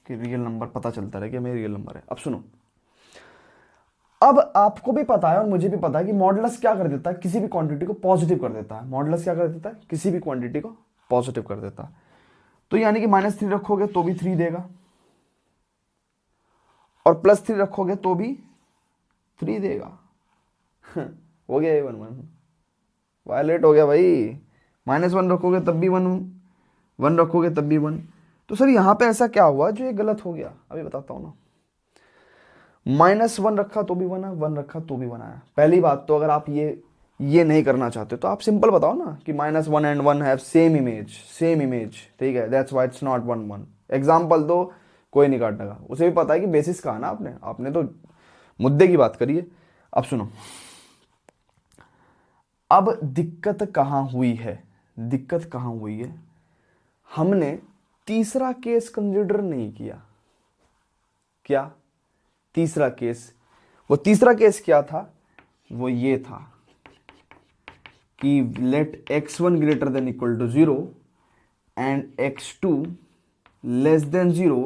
कि रियल नंबर पता चलता रहे कि हमें रियल नंबर है। अब सुनो, अब आपको भी पता है और मुझे भी पता है कि मॉडुलस क्या कर देता है, किसी भी क्वांटिटी को पॉजिटिव कर देता है। मॉडुलस क्या कर देता है, किसी भी क्वांटिटी को पॉजिटिव कर देता है। तो यानी कि -3 रखोगे तो भी 3 देगा, और +3 रखोगे तो भी 3 देगा। हो गया ये 1 1 वायलेट हो गया भाई। -1 रखोगे तब भी 1 1 रखोगे तब भी 1। तो सर यहाँ पे ऐसा क्या हुआ जो ये गलत हो गया, अभी बताता हूँ ना। -1 रखा तो भी 1 आया, 1 रखा तो भी 1 आया। पहली बात तो अगर आप ये नहीं करना चाहते तो आप सिंपल बताओ ना कि -1 एंड 1 हैव सेम इमेज, ठीक है, that's why it's not 1 1। Example दो, कोई नहीं काटने का, उसे भी पता है कि बेसिस कहा ना आपने तो मुद्दे की बात करिए। अब सुनो, अब दिक्कत कहाँ हुई है, दिक्कत कहाँ हुई है, हमने तीसरा केस कंसिडर नहीं किया। क्या तीसरा केस? वो तीसरा केस क्या था? वो ये था कि let x1 greater than equal to 0 and x2 less than 0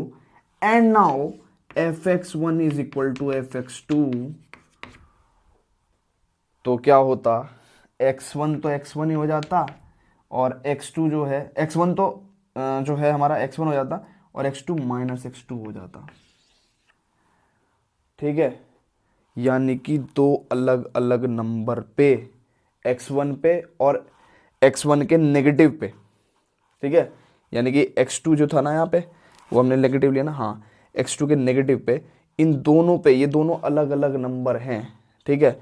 and now fx1 is equal to fx2। तो क्या होता, x1 तो x1 ही हो जाता और x2 जो है, x1 तो जो है हमारा x1 हो जाता और x2 माइनस x2 हो जाता। ठीक है, यानी कि दो अलग अलग नंबर पे, x1 पे और x1 के नेगेटिव पे। ठीक है, यानी कि x2 जो था ना यहाँ पे, वो हमने नेगेटिव लिया ना, हाँ, x2 के नेगेटिव पे, इन दोनों पे, ये दोनों अलग अलग नंबर हैं। ठीक है,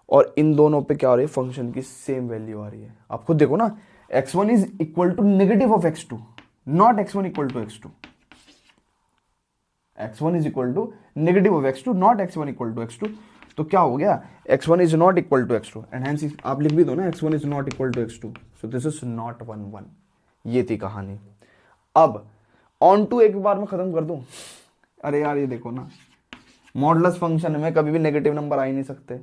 और इन दोनों पे क्या हो रही है, फंक्शन की सेम वैल्यू आ रही है। आप खुद देखो ना, x1 is equal to negative of x2, not x1 equal to x2। x1 is equal to negative of x2, not x1 equal to x2। तो क्या हो गया, x1 is not equal to x2 and hence आप लिख भी दो ना, x1 is not equal to x2, so this is not 1 1। ये थी कहानी। अब ऑन टू एक बार में खत्म कर दूं। अरे यार ये देखो ना, मॉडुलस फंक्शन में कभी भी नेगेटिव नंबर आ ही नहीं सकते,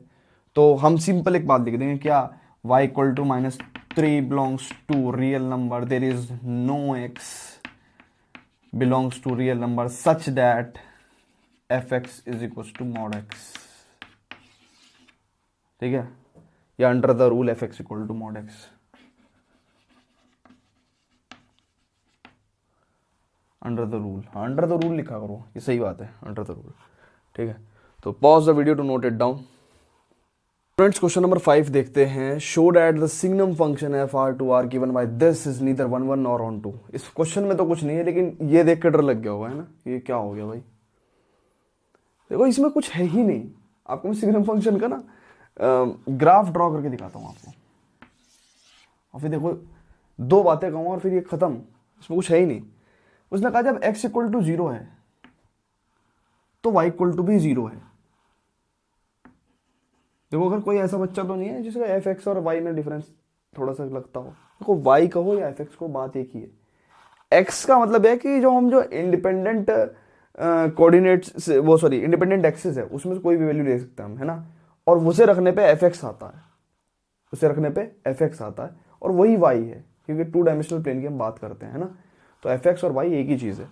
तो हम सिंपल एक बात लिख देंगे, क्या, y equal to -3 belongs to real number, there is no x belongs to real number such that fx is equals to mod x। ठीक है, या under the rule fx equal to mod x, under the rule, under the rule लिखा करो, ये सही बात है, under the rule. ठीक है, तो pause the video to note it down. Friends, question number 5 देखते हैं। Show that the signum function f R to R given by this is neither 1 1 nor on 2। इस क्वेश्चन में तो कुछ नहीं है, लेकिन ये देख के डर लग गया होगा, है ना, ये क्या हो गया भाई। देखो इसमें कुछ है ही नहीं। आपको मैं सिग्नम फंक्शन का ना ग्राफ ड्रॉ करके दिखाता हूँ आपको, और फिर देखो दो बातें कहूँ और फिर ये खत्म, इसमें कुछ है ही नहीं। उसने कहा जब x इक्वल टू 0 है तो y इक्वल टू भी 0 है। देखो अगर कोई ऐसा बच्चा तो नहीं है जिसका एफ एक्स और वाई में डिफरेंस थोड़ा सा लगता हो, देखो वाई कहो या एफ एक्स को, बात एक ही है। एक्स का मतलब है कि जो हम जो इंडिपेंडेंट कोऑर्डिनेट्स, वो सॉरी इंडिपेंडेंट एक्सिस है, उसमें से कोई भी वैल्यू ले सकते हैं हम, है ना, और उसे रखने पे एफ एक्स आता है, उसे रखने पे एफ एक्स आता है, और वही वाई है, क्योंकि 2 डायमेंशनल प्लेन की हम बात करते हैं, है ना, तो एफ एक्स और वाई एक ही चीज़ है।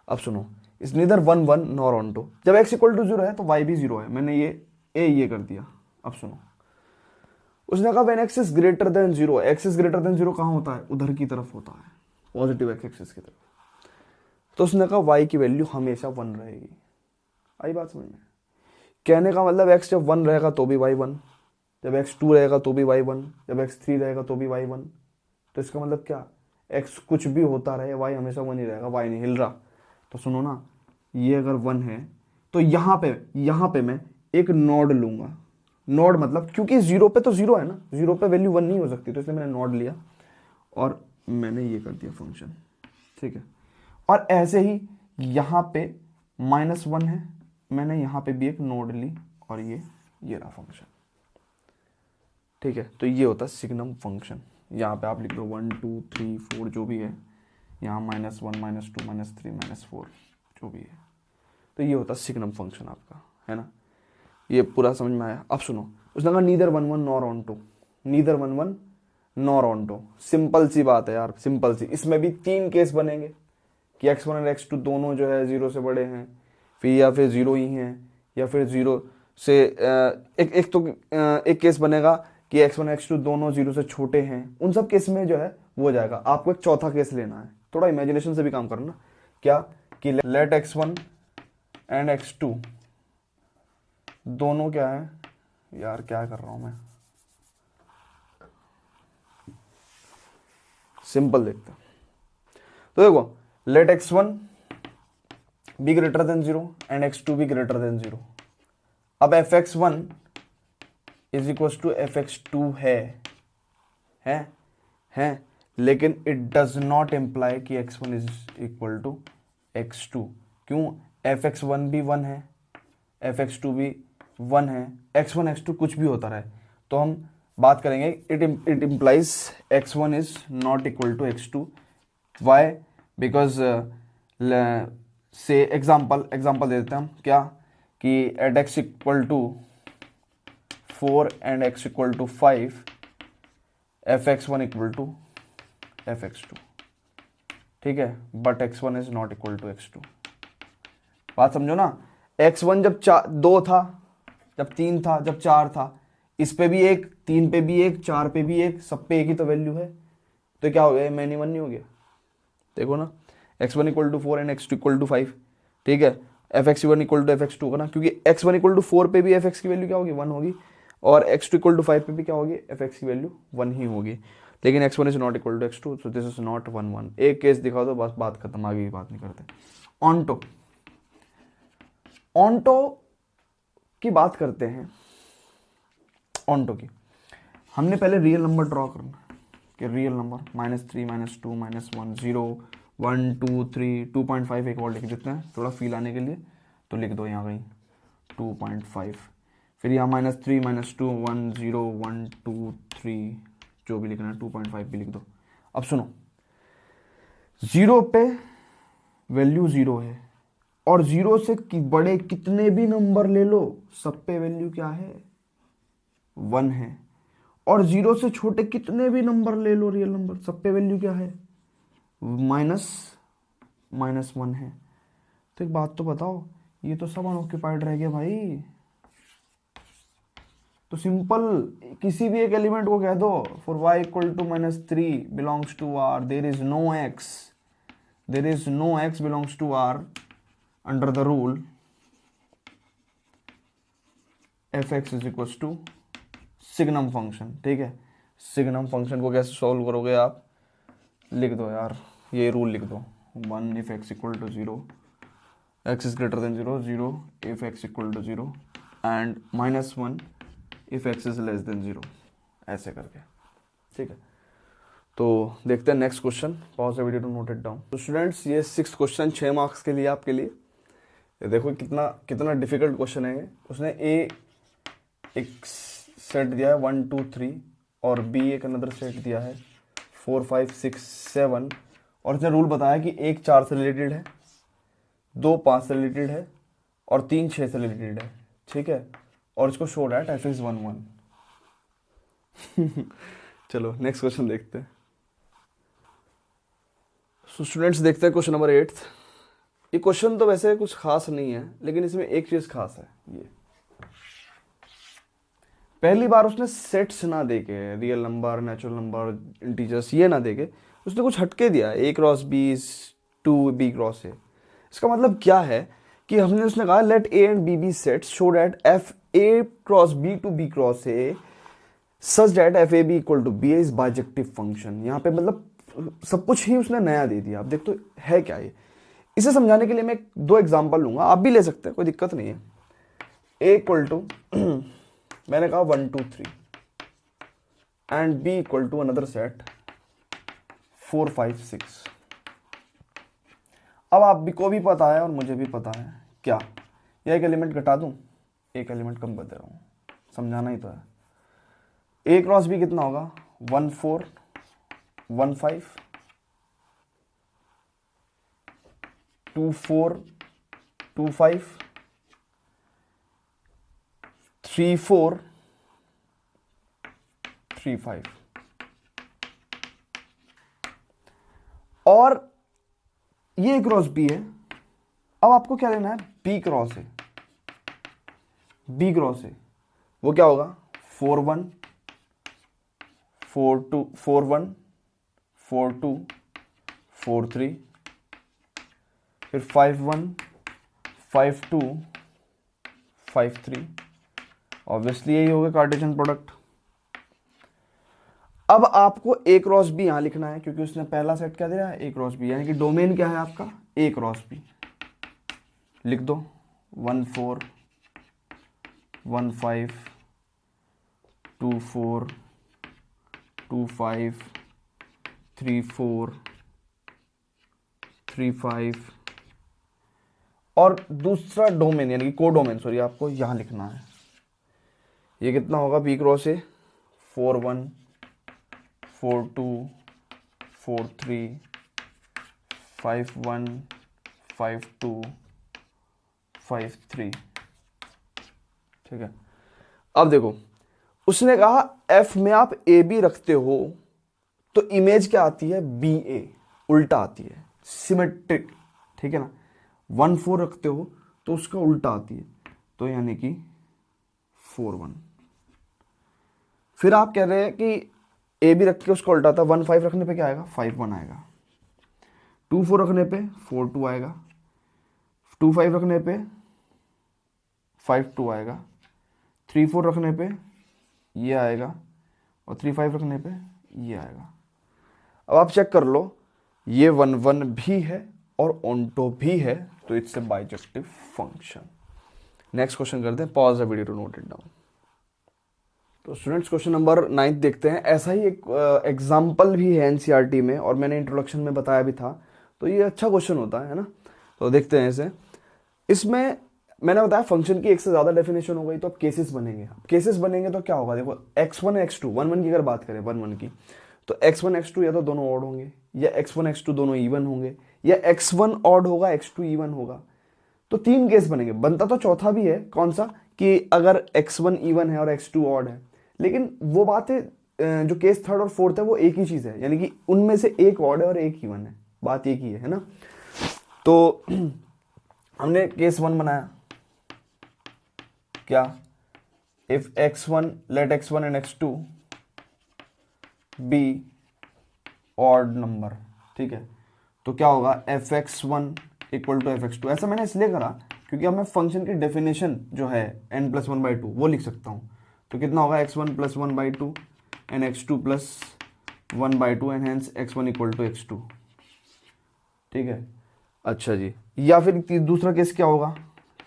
अब सुनो, इस नीदर 1 1 नॉर ऑन 2, जब एक्स इक्वल टू 0 है तो वाई भी 0 है, मैंने ये कर दिया। अब सुनो, उसने कहा when x is greater than 0, x is greater than 0 कहाँ होता है, उधर की तरफ होता है, पॉजिटिव एक्स एक्सिस की तरफ। तो उसने कहा y की वैल्यू हमेशा 1 रहेगी। आई बात समझ में? कहने का मतलब x जब 1 रहेगा तो भी y 1, जब x 2 रहेगा तो भी y 1, जब x 3 रहेगा तो भी y 1। तो इसका मतलब क्या, x कुछ भी होता रहे y हमेशा 1 ही रहेगा, y नहीं हिल रहा। तो सुनो ना, ये अगर 1 है तो यहाँ पे मैं एक नोड लूंगा। नोड मतलब, क्योंकि 0 पे तो 0 है ना, 0 पे वैल्यू 1 नहीं हो सकती, तो इसलिए मैंने नोड लिया और मैंने ये कर दिया फंक्शन। ठीक है, और ऐसे ही यहाँ पे -1 है, मैंने यहाँ पे भी एक नोड ली और ये रहा फंक्शन। ठीक है, तो ये होता है सिग्नम फंक्शन। यहाँ पे आप लिख लो 1 2 3 4 जो भी है, यहाँ -1 -2 -3 -4 जो भी है, तो ये होता है सिग्नम फंक्शन आपका, है ना। ये पूरा समझ में आया? अब सुनो, उसने कहा neither 1 1 nor on 2, neither 1 1 nor on 2। Simple सी बात है यार, सिंपल सी। इसमें भी 3 केस बनेंगे कि x1 और x2 दोनों जो है 0 से बड़े हैं, फिर या फिर 0 ही हैं, या फिर 0 से एक केस बनेगा कि x1 x2 दोनों 0 से छोटे हैं। उन सब केस में जो है वो हो जाएगा। आपको एक चौथा केस लेना है, थोड़ा इमेजिनेशन से भी काम करना। क्या कि लेट x1 एंड x2 दोनों क्या है, यार क्या कर रहा हूं मैं, सिंपल देखते हैं। तो देखो, let x1 be greater than 0 and x2 be greater than 0। अब fx1 is equal to fx2 है, लेकिन इट डज नॉट इम्प्लाई कि x1 is equal to x2। क्यों? fx1 भी 1 है, fx2 भी 1 है, x1 x2 कुछ भी होता रहे, तो हम बात करेंगे it implies x1 is not equal to x2. Why? Because say example दे देते हैं हम क्या कि at x equal to 4 and x equal to 5 fx1 equal to fx2. ठीक है, but x1 is not equal to x2. बात समझो ना, x1 जब 2 था, जब 3 था, जब 4 था, इस पे भी एक, 3 पे भी एक, 4 पे भी एक, सब पे एक ही तो वैल्यू है. तो क्या हो गया, मैनी वन नहीं हो गया. देखो ना, x1 equal to 4 and x2 equal to 5. ठीक है, fx1 इक्वल टू fx2 होगा ना, क्योंकि x1 इक्वल टू 4 पे भी fx की वैल्यू क्या होगी, 1 होगी, और x2 इक्वल टू 5 पे भी क्या होगी, fx की वैल्यू 1 ही होगी. लेकिन x1 is not equal to x2, so this is not 1 1. एक केस दिखाओ तो बस बात खत्म, आगे की बात नहीं करते. ऑन्टो की बात करते हैं. ऑन्टो की हमने पहले रियल नंबर ड्रॉ करना है कि रियल नंबर -3 -2 -1 0 1 2 3 2.5 एक और लिख देते हैं थोड़ा फील आने के लिए. तो लिख दो यहाँ कहीं 2.5. फिर यहाँ -3 -2 1 0 1 2 3 जो भी लिखना है 2.5 भी लिख दो. अब सुनो, 0 पे वैल्यू 0 है, और 0 से बड़े कितने भी नंबर ले लो सब पे वैल्यू क्या है, 1 है. और 0 से छोटे कितने भी नंबर ले लो रियल नंबर, सब पे वैल्यू क्या है, -1 है. तो एक बात तो बताओ, ये तो सब अनऑक्यूपाइड रह गया भाई. तो सिंपल किसी भी एक एलिमेंट को कह दो for y equal to -3 belongs to r, there is no x belongs to r under the rule fx is equal to signum function. ठीक है, सिग्नम फंक्शन को कैसे सॉल्व करोगे आप, लिख दो यार, ये रूल लिख दो. 1 if x equal to 0, x is greater than 0, 0 if x equal to 0 and -1 if x is less than 0, ऐसे करके. ठीक है, तो देखते हैं next question. Pause the video to note it down. तो स्टूडेंट्स, ये 6 क्वेश्चन 6 मार्क्स के लिए आपके लिए. ये देखो कितना डिफिकल्ट क्वेश्चन है ये. उसने एक सेट दिया है 1 2 3, और बी एक अनदर सेट दिया है 4 5 6 7, और इसने रूल बताया कि 1 4 से रिलेटेड है, 2 5 से रिलेटेड है, और 3 6 से रिलेटेड है. ठीक है, और इसको शो डैट f इज 1 1. चलो नेक्स्ट क्वेश्चन देखते हैं. सो स्टूडेंट्स, देखते हैं क्वेश्चन नंबर 8. ये क्वेश्चन तो वैसे कुछ खास नहीं है, लेकिन इसमें एक चीज खास है. ये पहली बार उसने सेट्स ना देके, real number, natural number, integers, ये ना देके उसने कुछ हटके दिया, a cross b is to b cross a. इसका मतलब क्या है कि उसने कहा let a and b be sets show that f a cross b to b cross a such that f a b equal to b is bijective function. यहाँ पे मतलब सब कुछ ही उसने नया दे दिया. आप देख तो है क्या ये. इसे समझाने के लिए मैं 2 एग्जांपल लूंगा, आप भी ले सकते हैं, कोई दिक्कत नहीं है. a इक्वल टू मैंने कहा 1 2 3 and b equal to another set 4 5 6. अब आप भी को भी पता है और मुझे भी पता है क्या, या एक एलिमेंट घटा दूं, एक एलिमेंट कम कर दे रहा हूं, समझाना ही तो है. a क्रॉस b कितना होगा, 1 4 1 5 2 4 2 5 3 4 3 5. और ये क्रॉस बी है. अब आपको क्या लेना है, बी क्रॉस है. बी क्रॉस है वो क्या होगा, 4 1 4 2 4 1 4 2 4 3, फिर 5 1 5 2 5 3. ऑब्वियसली यही होगा कार्टेशियन प्रोडक्ट. अब आपको a क्रॉस बी यहां लिखना है, क्योंकि उसने पहला सेट क्या दिया है, a क्रॉस बी, यानी कि डोमेन क्या है आपका, a क्रॉस बी. लिख दो 1 4 1 5 2 4 2 5 3 4 3 5. और दूसरा डोमेन यानी कि को डोमेन, सॉरी, आपको यहां लिखना है. ये कितना होगा, बी क्रॉस ए 4 1 4 2 4 3 5 1 5 2 5 3। ठीक है, अब देखो उसने कहा f में आप ए बी रखते हो तो इमेज क्या आती है, बी ए, उल्टा आती है, सिमेट्रिक। ठीक है ना, 1 4 रखते हो तो उसका उल्टा आती है, तो यानी कि 4 1। फिर आप कह रहे हैं कि ए बी रख के उसका उल्टा आता है, 1 5 रखने पे क्या आएगा, 5 1 आएगा, 2 4 रखने पे 4 2 आएगा, 2 5 रखने पे 5 2 आएगा, 3 4 रखने पे ये आएगा, और 3 5 रखने पे ये आएगा। अब आप चेक कर लो, ये 1 1 भी है और ऑन टॉप भी है, तो it's a bijective function. Next question करते हैं, pause the video to note it down. तो स्टूडेंट्स क्वेश्चन नंबर 9 देखते हैं। ऐसा ही एक एग्जाम्पल भी है एनसीईआरटी में, और मैंने इंट्रोडक्शन में बताया भी था, तो ये अच्छा क्वेश्चन होता है ना। तो देखते हैं इसे। इसमें मैंने बताया फंक्शन की एक से ज़्यादा डेफिनेशन हो गई तो अब केसेस बनेंगे। केसेस बनेंगे तो क्या होगा, देखो x1 x2, 1 1 की अगर बात करें 1 1 की, तो x1 x2 या तो दोनों ऑड होंगे, या x1 x2 दोनों इवन होंगे, या x1 ऑड होगा x2 इवन होगा। तो 3 केस बनेंगे। बनता तो चौथा भी है, कौन सा, कि अगर x1 इवन है और x2 ऑड है, लेकिन वो बात है जो केस थर्ड और फोर्थ है वो एक ही चीज़ है, यानी कि उनमें से एक ऑड है और एक इवन है, बात एक ही है ना। तो हमने केस 1 बनाया, क्या, if x1 let x1 and x2 be odd number. ठीक है, तो क्या होगा, fx1 इक्वल टू fx2। ऐसा मैंने इसलिए करा क्योंकि अब मैं फंक्शन की डेफिनेशन जो है n+1/2 वो लिख सकता हूँ। तो कितना होगा, x1 + 1/2 and x2 + 1/2 and hence x1 equal to x2। ठीक है, अच्छा जी। या फिर दूसरा केस क्या होगा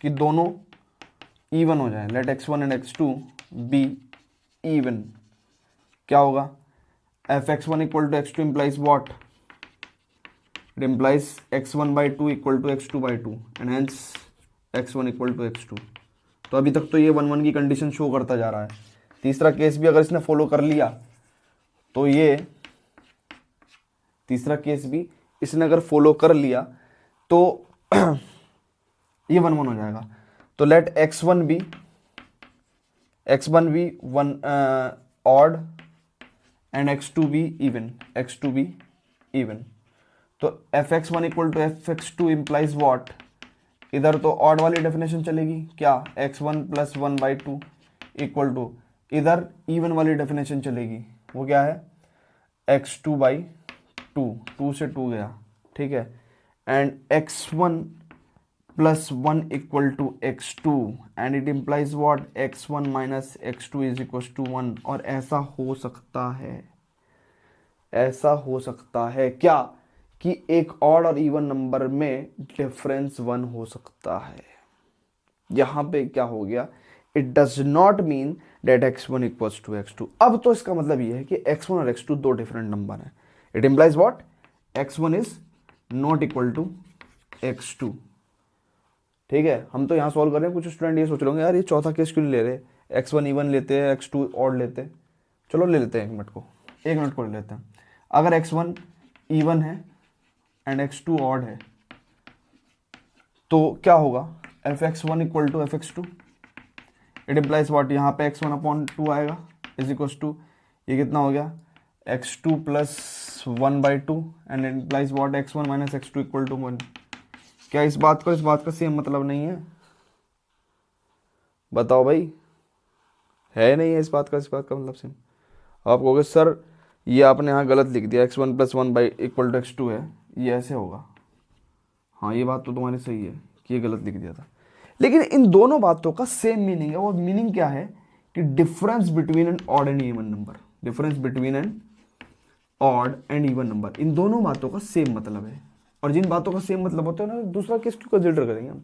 कि दोनों इवन हो जाए, late x1 and x2 be even. क्या होगा, fx1 equal to x2 implies what? It implies x1/2 equal to x2/2 and hence x1 equal to x2। तो अभी तक तो ये 1 1 की कंडीशन शो करता जा रहा है। तीसरा केस भी अगर इसने फॉलो कर लिया तो ये तीसरा केस भी इसने अगर फॉलो कर लिया तो ये 1 1 हो जाएगा। तो let x1 be 1 odd and x2 be even. तो fx1 equal to fx2 implies what, इधर तो ऑड वाली डेफिनेशन चलेगी, क्या, x1 + 1/2 इक्वल टू, इधर इवन वाली डेफिनेशन चलेगी, वो क्या है, x2/2, 2 से 2 गया। ठीक है, and x1 + 1 equal to x2 and it implies what, x1 - x2 is equal to 1। और ऐसा हो सकता है क्या, कि एक ऑड और इवन नंबर में डिफरेंस 1 हो सकता है। यहां पे क्या हो गया, it does not mean that x1 equals to x2। अब तो इसका मतलब ये है कि x1 और x2 दो डिफरेंट नंबर हैं। It implies what, x1 is not equal to x2। ठीक है, हम तो यहाँ सॉल्व कर रहे हैं, कुछ स्टूडेंट ये सोच रहे होंगे यार ये चौथा केस क्यों नहीं ले रहे, x1 इवन लेते हैं, x2 ऑड लेते हैं। चलो ले लेते हैं, 1 मिनट को ले लेते हैं। अगर x1 इवन है एंड x2 ऑड है तो क्या होगा, fx1 equal to fx2। It implies what, यहाँ पे x1/2 आएगा इज इक्वल टू, ये कितना हो गया, x2 + 1/2 and it implies what, x1 - x2 equal to 1। क्या इस बात का सेम मतलब नहीं है, बताओ भाई, है नहीं है इस बात का मतलब सेम। आप कहोगे सर ये आपने यहाँ गलत लिख दिया, x1 + 1 इक्वल टू x2 है, ये ऐसे होगा। हाँ ये बात तो तुम्हारी सही है कि ये गलत लिख दिया था, लेकिन इन दोनों बातों का सेम मीनिंग है। वो मीनिंग क्या है कि difference between an odd and even number, difference between an odd and even number, इन दोनों बातों का सेम मतलब है। और जिन बातों का सेम मतलब होता है ना, दूसरा केस क्यों कंसिडर करेंगे हम।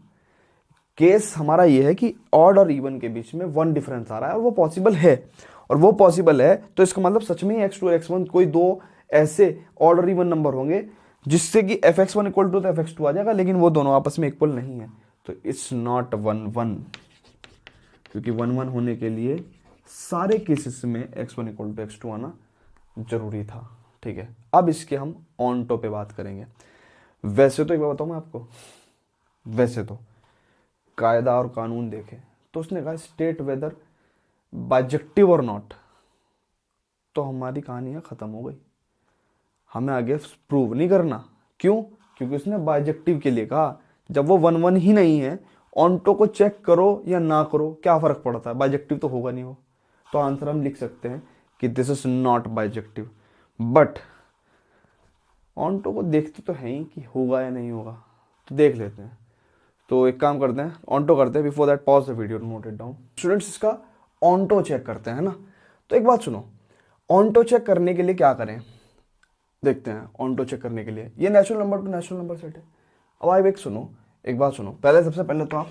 केस हमारा ये है कि ऑड और इवन के बीच में 1 डिफरेंस आ रहा है और वो पॉसिबल है, और वो पॉसिबल है तो इसका मतलब सच में ही x2 और x1 कोई दो ऐसे ऑड और इवन नंबर होंगे जिससे कि fx1 इक्वल टू fx2 आ जाएगा, लेकिन वो दोनों आपस में इक्वल नहीं है। तो इट्स नॉट 1 1, क्योंकि 1 1 होने के लिए सारे केसेस में x1 इक्वल टू x2 आना जरूरी था। ठीक है, अब इसके हम ऑन पे बात करेंगे। वैसे तो एक बार बताऊँ मैं आपको, वैसे तो कायदा और कानून देखे तो उसने कहा स्टेट वेदर बाइजेक्टिव और नॉट, तो हमारी कहानी खत्म हो गई, हमें आगे प्रूव नहीं करना। क्यों? क्योंकि उसने बाइजेक्टिव के लिए कहा। जब वो 1 1 ही नहीं है, ऑन्टो को चेक करो या ना करो क्या फर्क पड़ता है, बाइजेक्टिव तो होगा नहीं वो। तो आंसर हम लिख सकते हैं कि this is not bijective. But onto को देखते तो है ही कि होगा या नहीं होगा, तो देख लेते हैं। तो एक काम करते हैं, ऑन्टो करते हैं। Before that pause the video, note it down. Students इसका ऑन्टो चेक करते हैं ना। तो एक बात सुनो, ऑन्टो चेक करने के लिए क्या करें देखते हैं। ऑन्टो चेक करने के लिए ये natural number two natural number set है। अब आप एक सुनो, एक बात सुनो, पहले सबसे पहले तो आप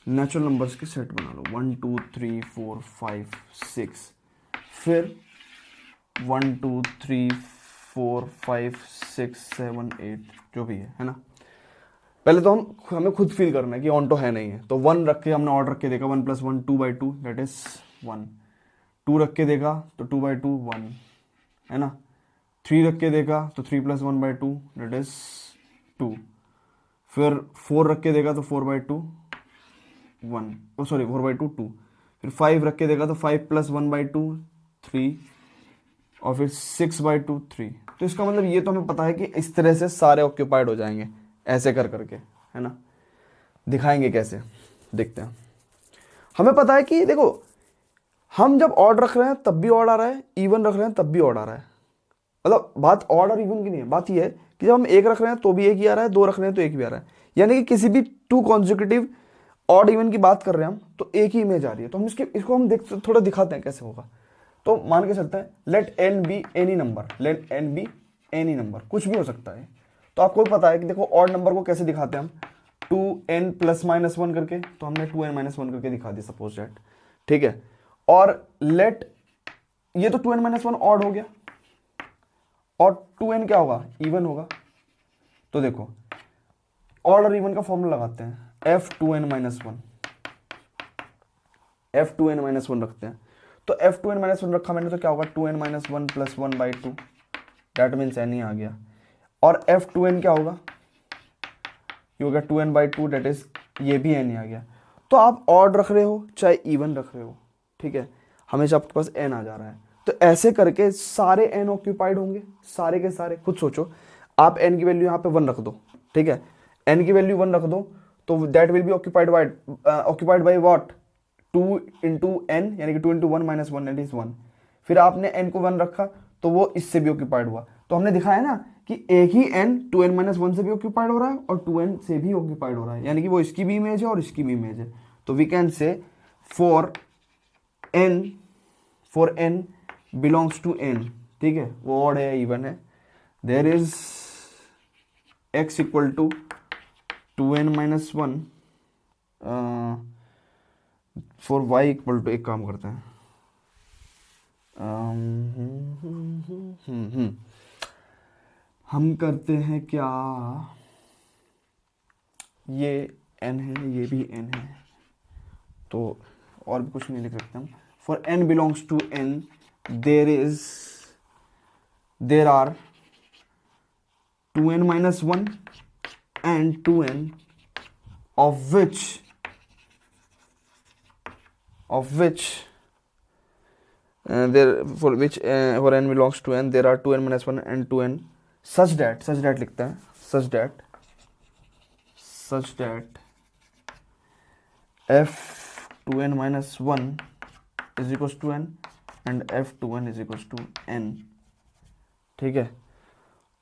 नेचुरल नंबर्स के सेट बना लो, 1 2 3 4 5 6, फिर 1 2 3 4 5 6 7 8 जो भी है ना। पहले तो हमें खुद फील करना है कि ऑन्टो है नहीं है। तो 1 रख के हमने ऑर्डर रख के देखा, 1 + 1 2/2 दैट इज 1। 2 रख के देखा तो 2/2 1 है ना। 3 रख के देखा तो 3 + 1/2 दैट इज 2। फिर 4 रख के देखा तो 4/2 1, ओ सॉरी 4/2 2। फिर 5 रख के देखा तो 5 + 1/2 3, और फिर 6/2 3। तो इसका मतलब ये तो हमें पता है कि इस तरह से सारे ऑक्यूपाइड हो जाएंगे, ऐसे कर करके, है ना। दिखाएंगे कैसे, देखते हैं। हमें पता है कि देखो, हम जब ऑड रख रहे हैं तब भी ऑड आ रहा है, इवन रख रहे हैं तब भी ऑड आ रहा है। मतलब बात ऑड और इवन की नहीं है, बात ये है कि जब हम 1 रख रहे हैं तो भी 1 ही आ रहा है, 2 रख रहे हैं तो 1 भी आ रहा है। यानी कि किसी भी 2 कॉन्जिक्यूटिव ऑड इवन की बात कर रहे हैं हम, तो एक ही इमेज आ रही है। तो हम इसको हम थोड़ा दिखाते हैं कैसे होगा। तो मान के चलते हैं let n be any number, let n be any number, कुछ भी हो सकता है। तो आपको भी पता है कि देखो ऑड नंबर को कैसे दिखाते हैं हम, 2n + -1 करके। तो हमने 2n - 1 करके दिखा दिया सपोज दैट, ठीक है। और लेट, ये तो 2n - 1 ऑड हो गया, और 2n क्या होगा, इवन होगा। तो देखो ऑड और इवन का फॉर्मूला लगाते हैं, f2n - 1, f2n - 1 रखते हैं। तो f2n - 1 रखा मैंने तो क्या होगा, 2n - 1 + 1/2 दैट मीन्स n ही आ गया। और f2n क्या होगा, ये हो गया 2n/2 दैट इज, ये भी n ही आ गया। तो आप ऑड रख रहे हो चाहे इवन रख रहे हो, ठीक है, हमेशा आपके पास n आ जा रहा है। तो ऐसे करके सारे n ऑक्यूपाइड होंगे, सारे के सारे। खुद सोचो, आप n की वैल्यू यहाँ पे 1 रख दो, ठीक है, n की वैल्यू 1 रख दो, तो that will be occupied by what, 2 × n, यानी कि 2 × 1 - 1 दैट इज 1। फिर आपने n को 1 रखा तो वो इससे भी ऑक्यूपाइड हुआ। तो हमने दिखाया ना कि एक ही n 2n - 1 से भी ऑक्यूपाइड हो रहा है और 2n से भी ऑक्यूपाइड हो रहा है, यानी कि वो इसकी भी इमेज है और इसकी भी इमेज है। तो we can say for n belongs to n, ठीक है, वो ऑड है या इवन है, there is x equal to 2n - 1 for y equal to, एक काम करते हैं, हम करते हैं क्या, ये n है, ये भी n है, तो और भी कुछ नहीं लिख सकते हम। For n belongs to n there are 2n - 1 and 2n of which there for which for n belongs to n there are 2n - 1 and 2n such that लिखते हैं, such that f2n - 1 is equals to n and f2n is equals to n, ठीक है।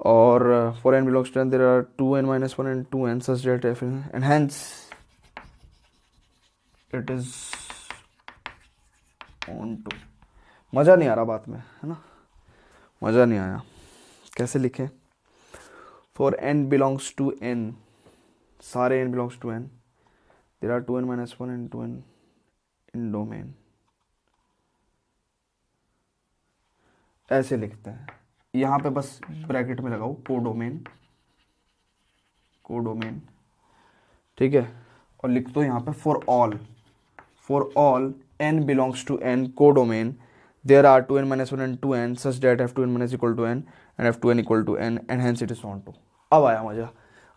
और for n belongs to n there are 2n - 1 and 2n such that f, and hence it is on to। मज़ा नहीं आ रहा बात में, है ना, मज़ा नहीं आया। कैसे लिखें, for n belongs to n, सारे n belongs to n, there are 2n - 1 and 2n in domain, ऐसे लिखते हैं। यहाँ पे बस ब्रैकेट में लगाओ कोडोमेन, ठीक है, और लिख दो यहाँ पे for all n belongs to n codomain, there are 2n minus 1 and 2n such that f2n minus equal to n and f2n equal to n and hence it is on to. अब आया मजा.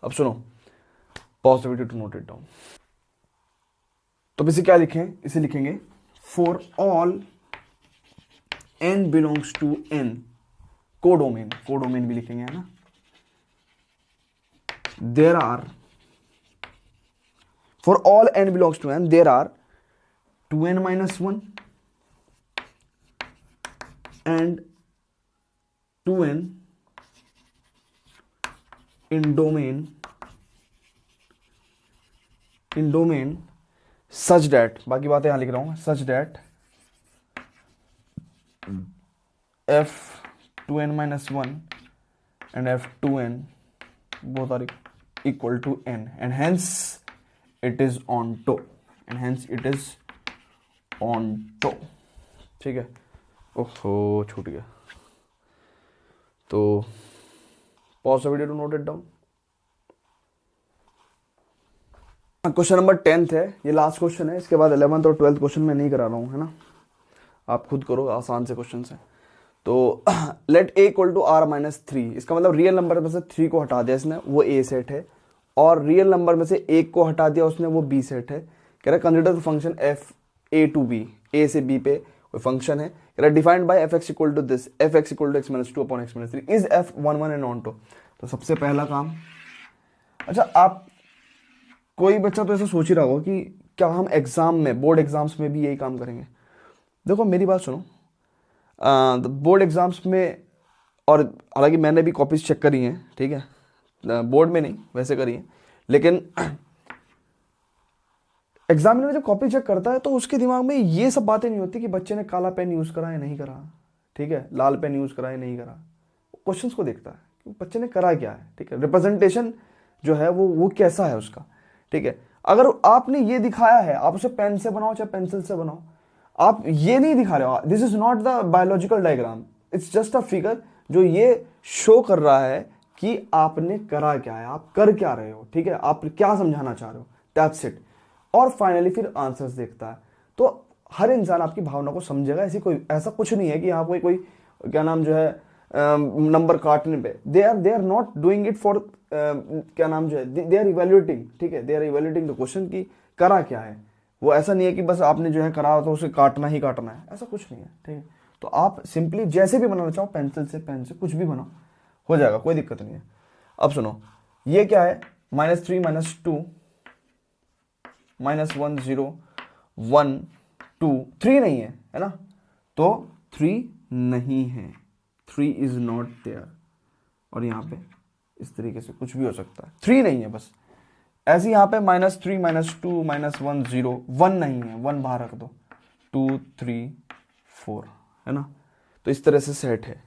अब सुनो, pause the video to note it down. तो इसे क्या लिखें? इसे लिखेंगे for all n belongs to n codomain, codomain भी लिखेंगे है ना. There are, for all n belongs to n, there are 2n minus 1 and 2n in domain such that, बाकी बातें यहां लिख रहा हूं, such that f2n minus 1 and f2n both are equal to n and hence it is onto, and hence it is onto. ठीक है. ओहो छूट गया. तो pause the video to note it down. Question number 10th है, ये last question है. इसके बाद 11th और 12th क्वेश्चन मैं नहीं करा रहा हूँ, है ना. आप खुद करो, आसान से क्वेश्चन है. तो let A equal to R minus 3, इसका मतलब रियल नंबर में से 3 को हटा दिया इसने, वो ए सेट है, और रियल नंबर में से 1 को हटा दिया उसने, वो बी सेट है. कह रहा है consider the function f A to B, A से बी पे कोई फंक्शन है. कह रहा है defined by f x equal to this, f x equal to x minus 2 upon x minus 3 is f 1 1 and onto. तो सबसे पहला काम, अच्छा आप कोई बच्चा तो ऐसा सोच ही रहा होगा कि क्या हम एग्जाम में, बोर्ड एग्जाम्स में भी यही काम करेंगे. देखो मेरी बात सुनो, बोर्ड एग्जाम्स में, और हालांकि मैंने भी कॉपीज चेक करी हैं, ठीक है, बोर्ड में नहीं वैसे करी है, लेकिन एग्जामिनर जब कॉपी चेक करता है तो उसके दिमाग में ये सब बातें नहीं होती कि बच्चे ने काला पेन यूज़ करा या नहीं करा, ठीक है, लाल पेन यूज़ करा या नहीं करा. क्वेश्चंस को देखता है कि बच्चे ने करा क्या है, ठीक है, रिप्रेजेंटेशन जो है वो कैसा है उसका, ठीक है. अगर आपने ये दिखाया है, आप उसे पेन से बनाओ चाहे पेंसिल से बनाओ, आप ये नहीं दिखा रहे हो, this is not the biological diagram, it's just a figure जो ये शो कर रहा है कि आपने करा क्या है, आप कर क्या रहे हो, ठीक है, आप क्या समझाना चाह रहे हो, दैट्स इट. और फाइनली फिर आंसर्स देखता है. तो हर इंसान आपकी भावना को समझेगा. ऐसा कुछ नहीं है कि यहाँ कोई क्या नाम जो है नंबर काटने पे, they are not doing it for क्या नाम जो है, दे आर इवेल्युएटिंग, ठीक है, they are evaluating the question कि करा क्या है. वो ऐसा नहीं है कि बस आपने जो है करा तो उसे काटना ही काटना है, ऐसा कुछ नहीं है, ठीक है. तो आप सिंपली जैसे भी बनाना चाहो, पेंसिल से, पेन से, कुछ भी बनाओ, हो जाएगा, कोई दिक्कत नहीं है. अब सुनो, ये क्या है, -3 -2 -1 0 1 2 3 नहीं है ना, तो 3 नहीं है, 3 इज नॉट देयर. और यहाँ पे इस तरीके से कुछ भी हो सकता है, 3 नहीं है बस. ऐसे यहाँ पे -3 -2 -1 0 1 नहीं है, 1 बाहर रख दो, 2 3 4, है ना. तो इस तरह से सेट है.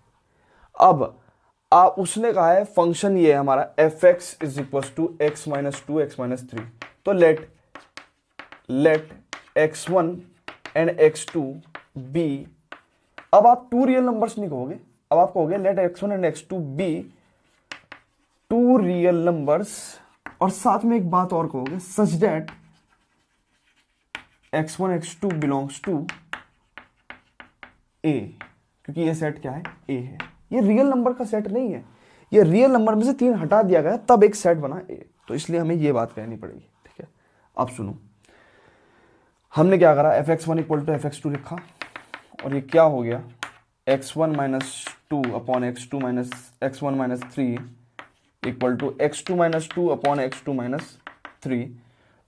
अब उसने कहा है फंक्शन ये है हमारा f x is equal to x minus 2 x minus 3. तो let x1 and x2 B. अब आप 2 रियल नंबर्स नहीं कहोगे, अब आप कहोगे let x1 and x2 be 2 real numbers, और साथ में एक बात और कहोगे, such that x1 x2 belongs to a, क्योंकि ये सेट क्या है, a है. ये रियल नंबर का सेट नहीं है, ये रियल नंबर में से 3 हटा दिया गया तब एक सेट बना a. तो इसलिए हमें ये बात कहनी पड़ेगी, ठीक है. अब सुनो, हमने क्या करा, fx1 इक्वल टू fx2 लिखा, और ये क्या हो गया, x1 minus 2 upon x2 minus x1 minus 3 equal to x2 minus 2 upon x2 minus 3.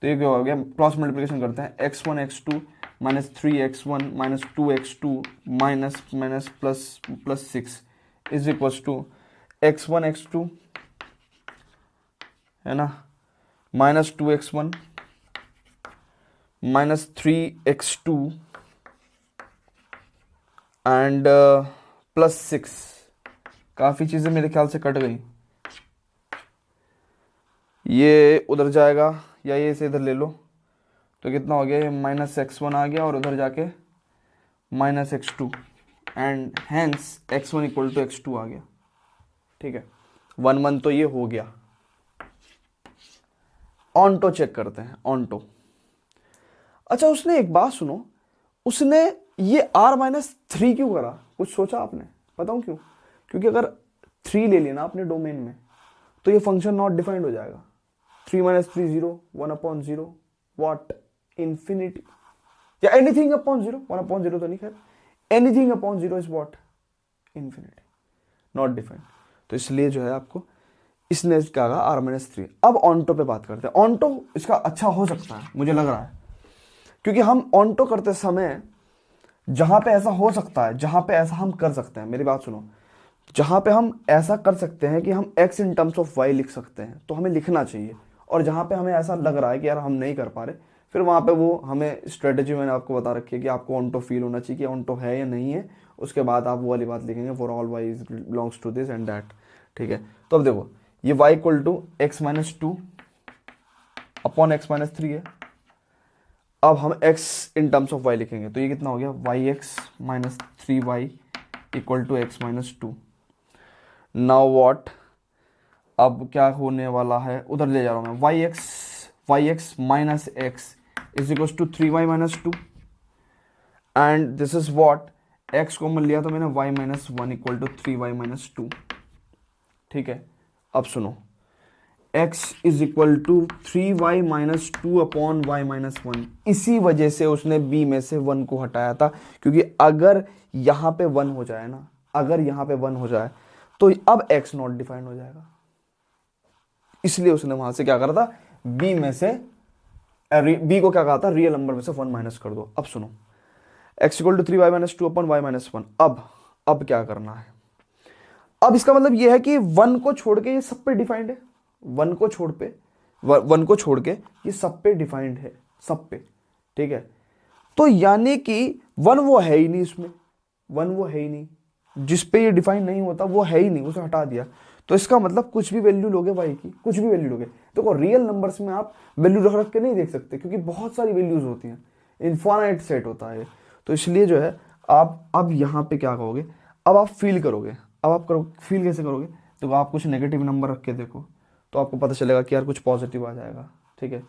तो ये क्या हो गया, क्रॉस मल्टीप्लिकेशन करते हैं, x1 x2 minus 3x1 minus 2x2 minus minus plus 6 is equal to x1 x2, है ना, minus 2x1 minus 3x2 and plus 6. काफ़ी चीज़ें मेरे ख्याल से कट गई, ये उधर जाएगा या ये से इधर ले लो, तो कितना हो गया, ये -x1 आ गया और उधर जाके -x2 and hence x1 equal to x2 आ गया, ठीक है. 1 1 तो ये हो गया. ऑनटो चेक करते हैं, ऑनटो. अच्छा उसने एक बात सुनो, उसने ये r-3 क्यों करा, कुछ सोचा आपने? बताऊं क्यों? क्योंकि अगर 3 ले लेना अपने डोमेन में तो ये फंक्शन नॉट डिफाइंड हो जाएगा। 3 - 3 0, 1/0 व्हाट, इंफिनिटी या एनीथिंग अपॉन 0, 1/0 तो नहीं, खैर anything upon 0 is what, infinity, not defined. तो इसलिए जो है आपको इसने क्या कहा r-3। अब ऑन्टो पे बात करते हैं। ऑन्टो इसका अच्छा हो सकता है मुझे लग रहा है, क्योंकि हम ऑन्टो करते समय जहां पे ऐसा हो सकता है, जहां पे ऐसा हम कर सकते हैं, मेरी बात सुनो, जहां पे हम ऐसा कर सकते हैं कि हम x in terms of y लिख सकते हैं तो हमें लिखना चाहिए। और जहां पे हमें ऐसा लग रहा है कि यार हम नहीं कर पा रहे, फिर वहां पे वो हमें स्ट्रेटेजी मैंने आपको बता रखी है कि आपको ऑन्टो फील होना चाहिए कि ऑन्टो है या नहीं है। उसके बाद आप वो वाली बात लिखेंगे for all y belongs to this and that. ठीक है, तो अब देखो ये y equal to x-2 upon x-3 है। अब हम x in terms of y लिखेंगे तो ये कितना हो गया, yx-3y equal to x-2। Now what, अब क्या होने वाला है, उधर ले जा रहा हूं मैं, yx minus x is equal to 3y-2 and this is what, x common लिया तो मैंने y-1 इक्वल टू 3y-2। ठीक है, अब सुनो, x is equal to 3y-2 upon y-1। इसी वजह से उसने b में से 1 को हटाया था, क्योंकि अगर यहां पे 1 हो जाए ना, अगर यहां पे 1 हो जाए तो अब x नॉट डिफाइंड हो जाएगा। इसलिए उसने वहां से क्या करा था, b में से b को क्या कहा था, रियल नंबर में से 1 माइनस कर दो। अब सुनो, x equal to 3y-2 upon y-1। अब क्या करना है, अब इसका मतलब यह है कि 1 को छोड़ के ये सब पे डिफाइंड है, 1 को छोड़ के ये सब पे डिफाइंड है, सब पे। ठीक है, तो यानी कि 1 वो है ही नहीं इसमें, 1 वो है ही नहीं, जिस पे ये डिफाइन नहीं होता वो है ही नहीं, उसे हटा दिया। तो इसका मतलब कुछ भी वैल्यू लोगे भाई की, कुछ भी वैल्यू लोगे, देखो रियल नंबर्स में आप वैल्यू रख रख के नहीं देख सकते, क्योंकि बहुत सारी वैल्यूज होती हैं, इनफाइनाइट सेट होता है। तो इसलिए जो है आप अब यहाँ पे क्या कहोगे, अब आप फील करोगे, अब आप करो फील कैसे करोगे, तो आप कुछ नेगेटिव नंबर रख के देखो तो आपको पता चलेगा कि यार कुछ पॉजिटिव आ जाएगा। ठीक है,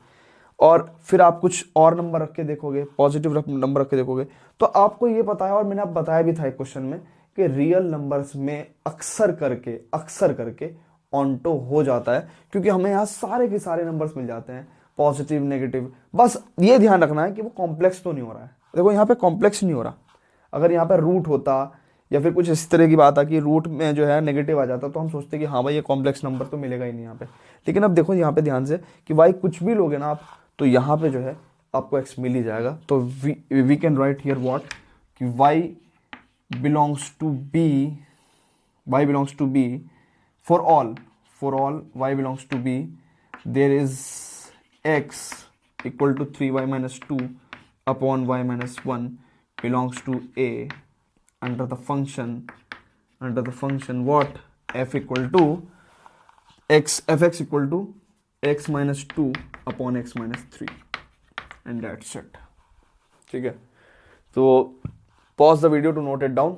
और फिर आप कुछ और नंबर रख के देखोगे, पॉजिटिव नंबर रख के देखोगे, तो आपको ये पता है, और मैंने आप बताया भी था एक क्वेश्चन में, कि रियल नंबर्स में अक्सर करके ऑन्टो हो जाता है, क्योंकि हमें यहाँ सारे के सारे नंबर्स मिल जाते हैं, पॉजिटिव नेगेटिव। बस ये ध्यान रखना है कि वो कॉम्प्लेक्स तो नहीं हो रहा है। देखो यहाँ पे कॉम्प्लेक्स नहीं हो रहा, अगर यहाँ पे रूट होता या फिर कुछ इस तरह की बात आ कि रूट में जो है नेगेटिव आ जाता तो हम सोचते कि हाँ भाई ये कॉम्प्लेक्स नंबर तो मिलेगा ही नहीं यहाँ पे। लेकिन अब देखो यहाँ पे ध्यान से कि भाई कुछ भी लोगे ना आप, तो यहाँ पे जो है आपको x मिल ही जाएगा। तो we can write here what, कि y belongs to b for all y belongs to b, there is x equal to 3y-2 upon y-1 belongs to a under the function what, f equal to fx equal to x-2 upon x-3 and that's it। ठीक है, तो pause the video to note it down।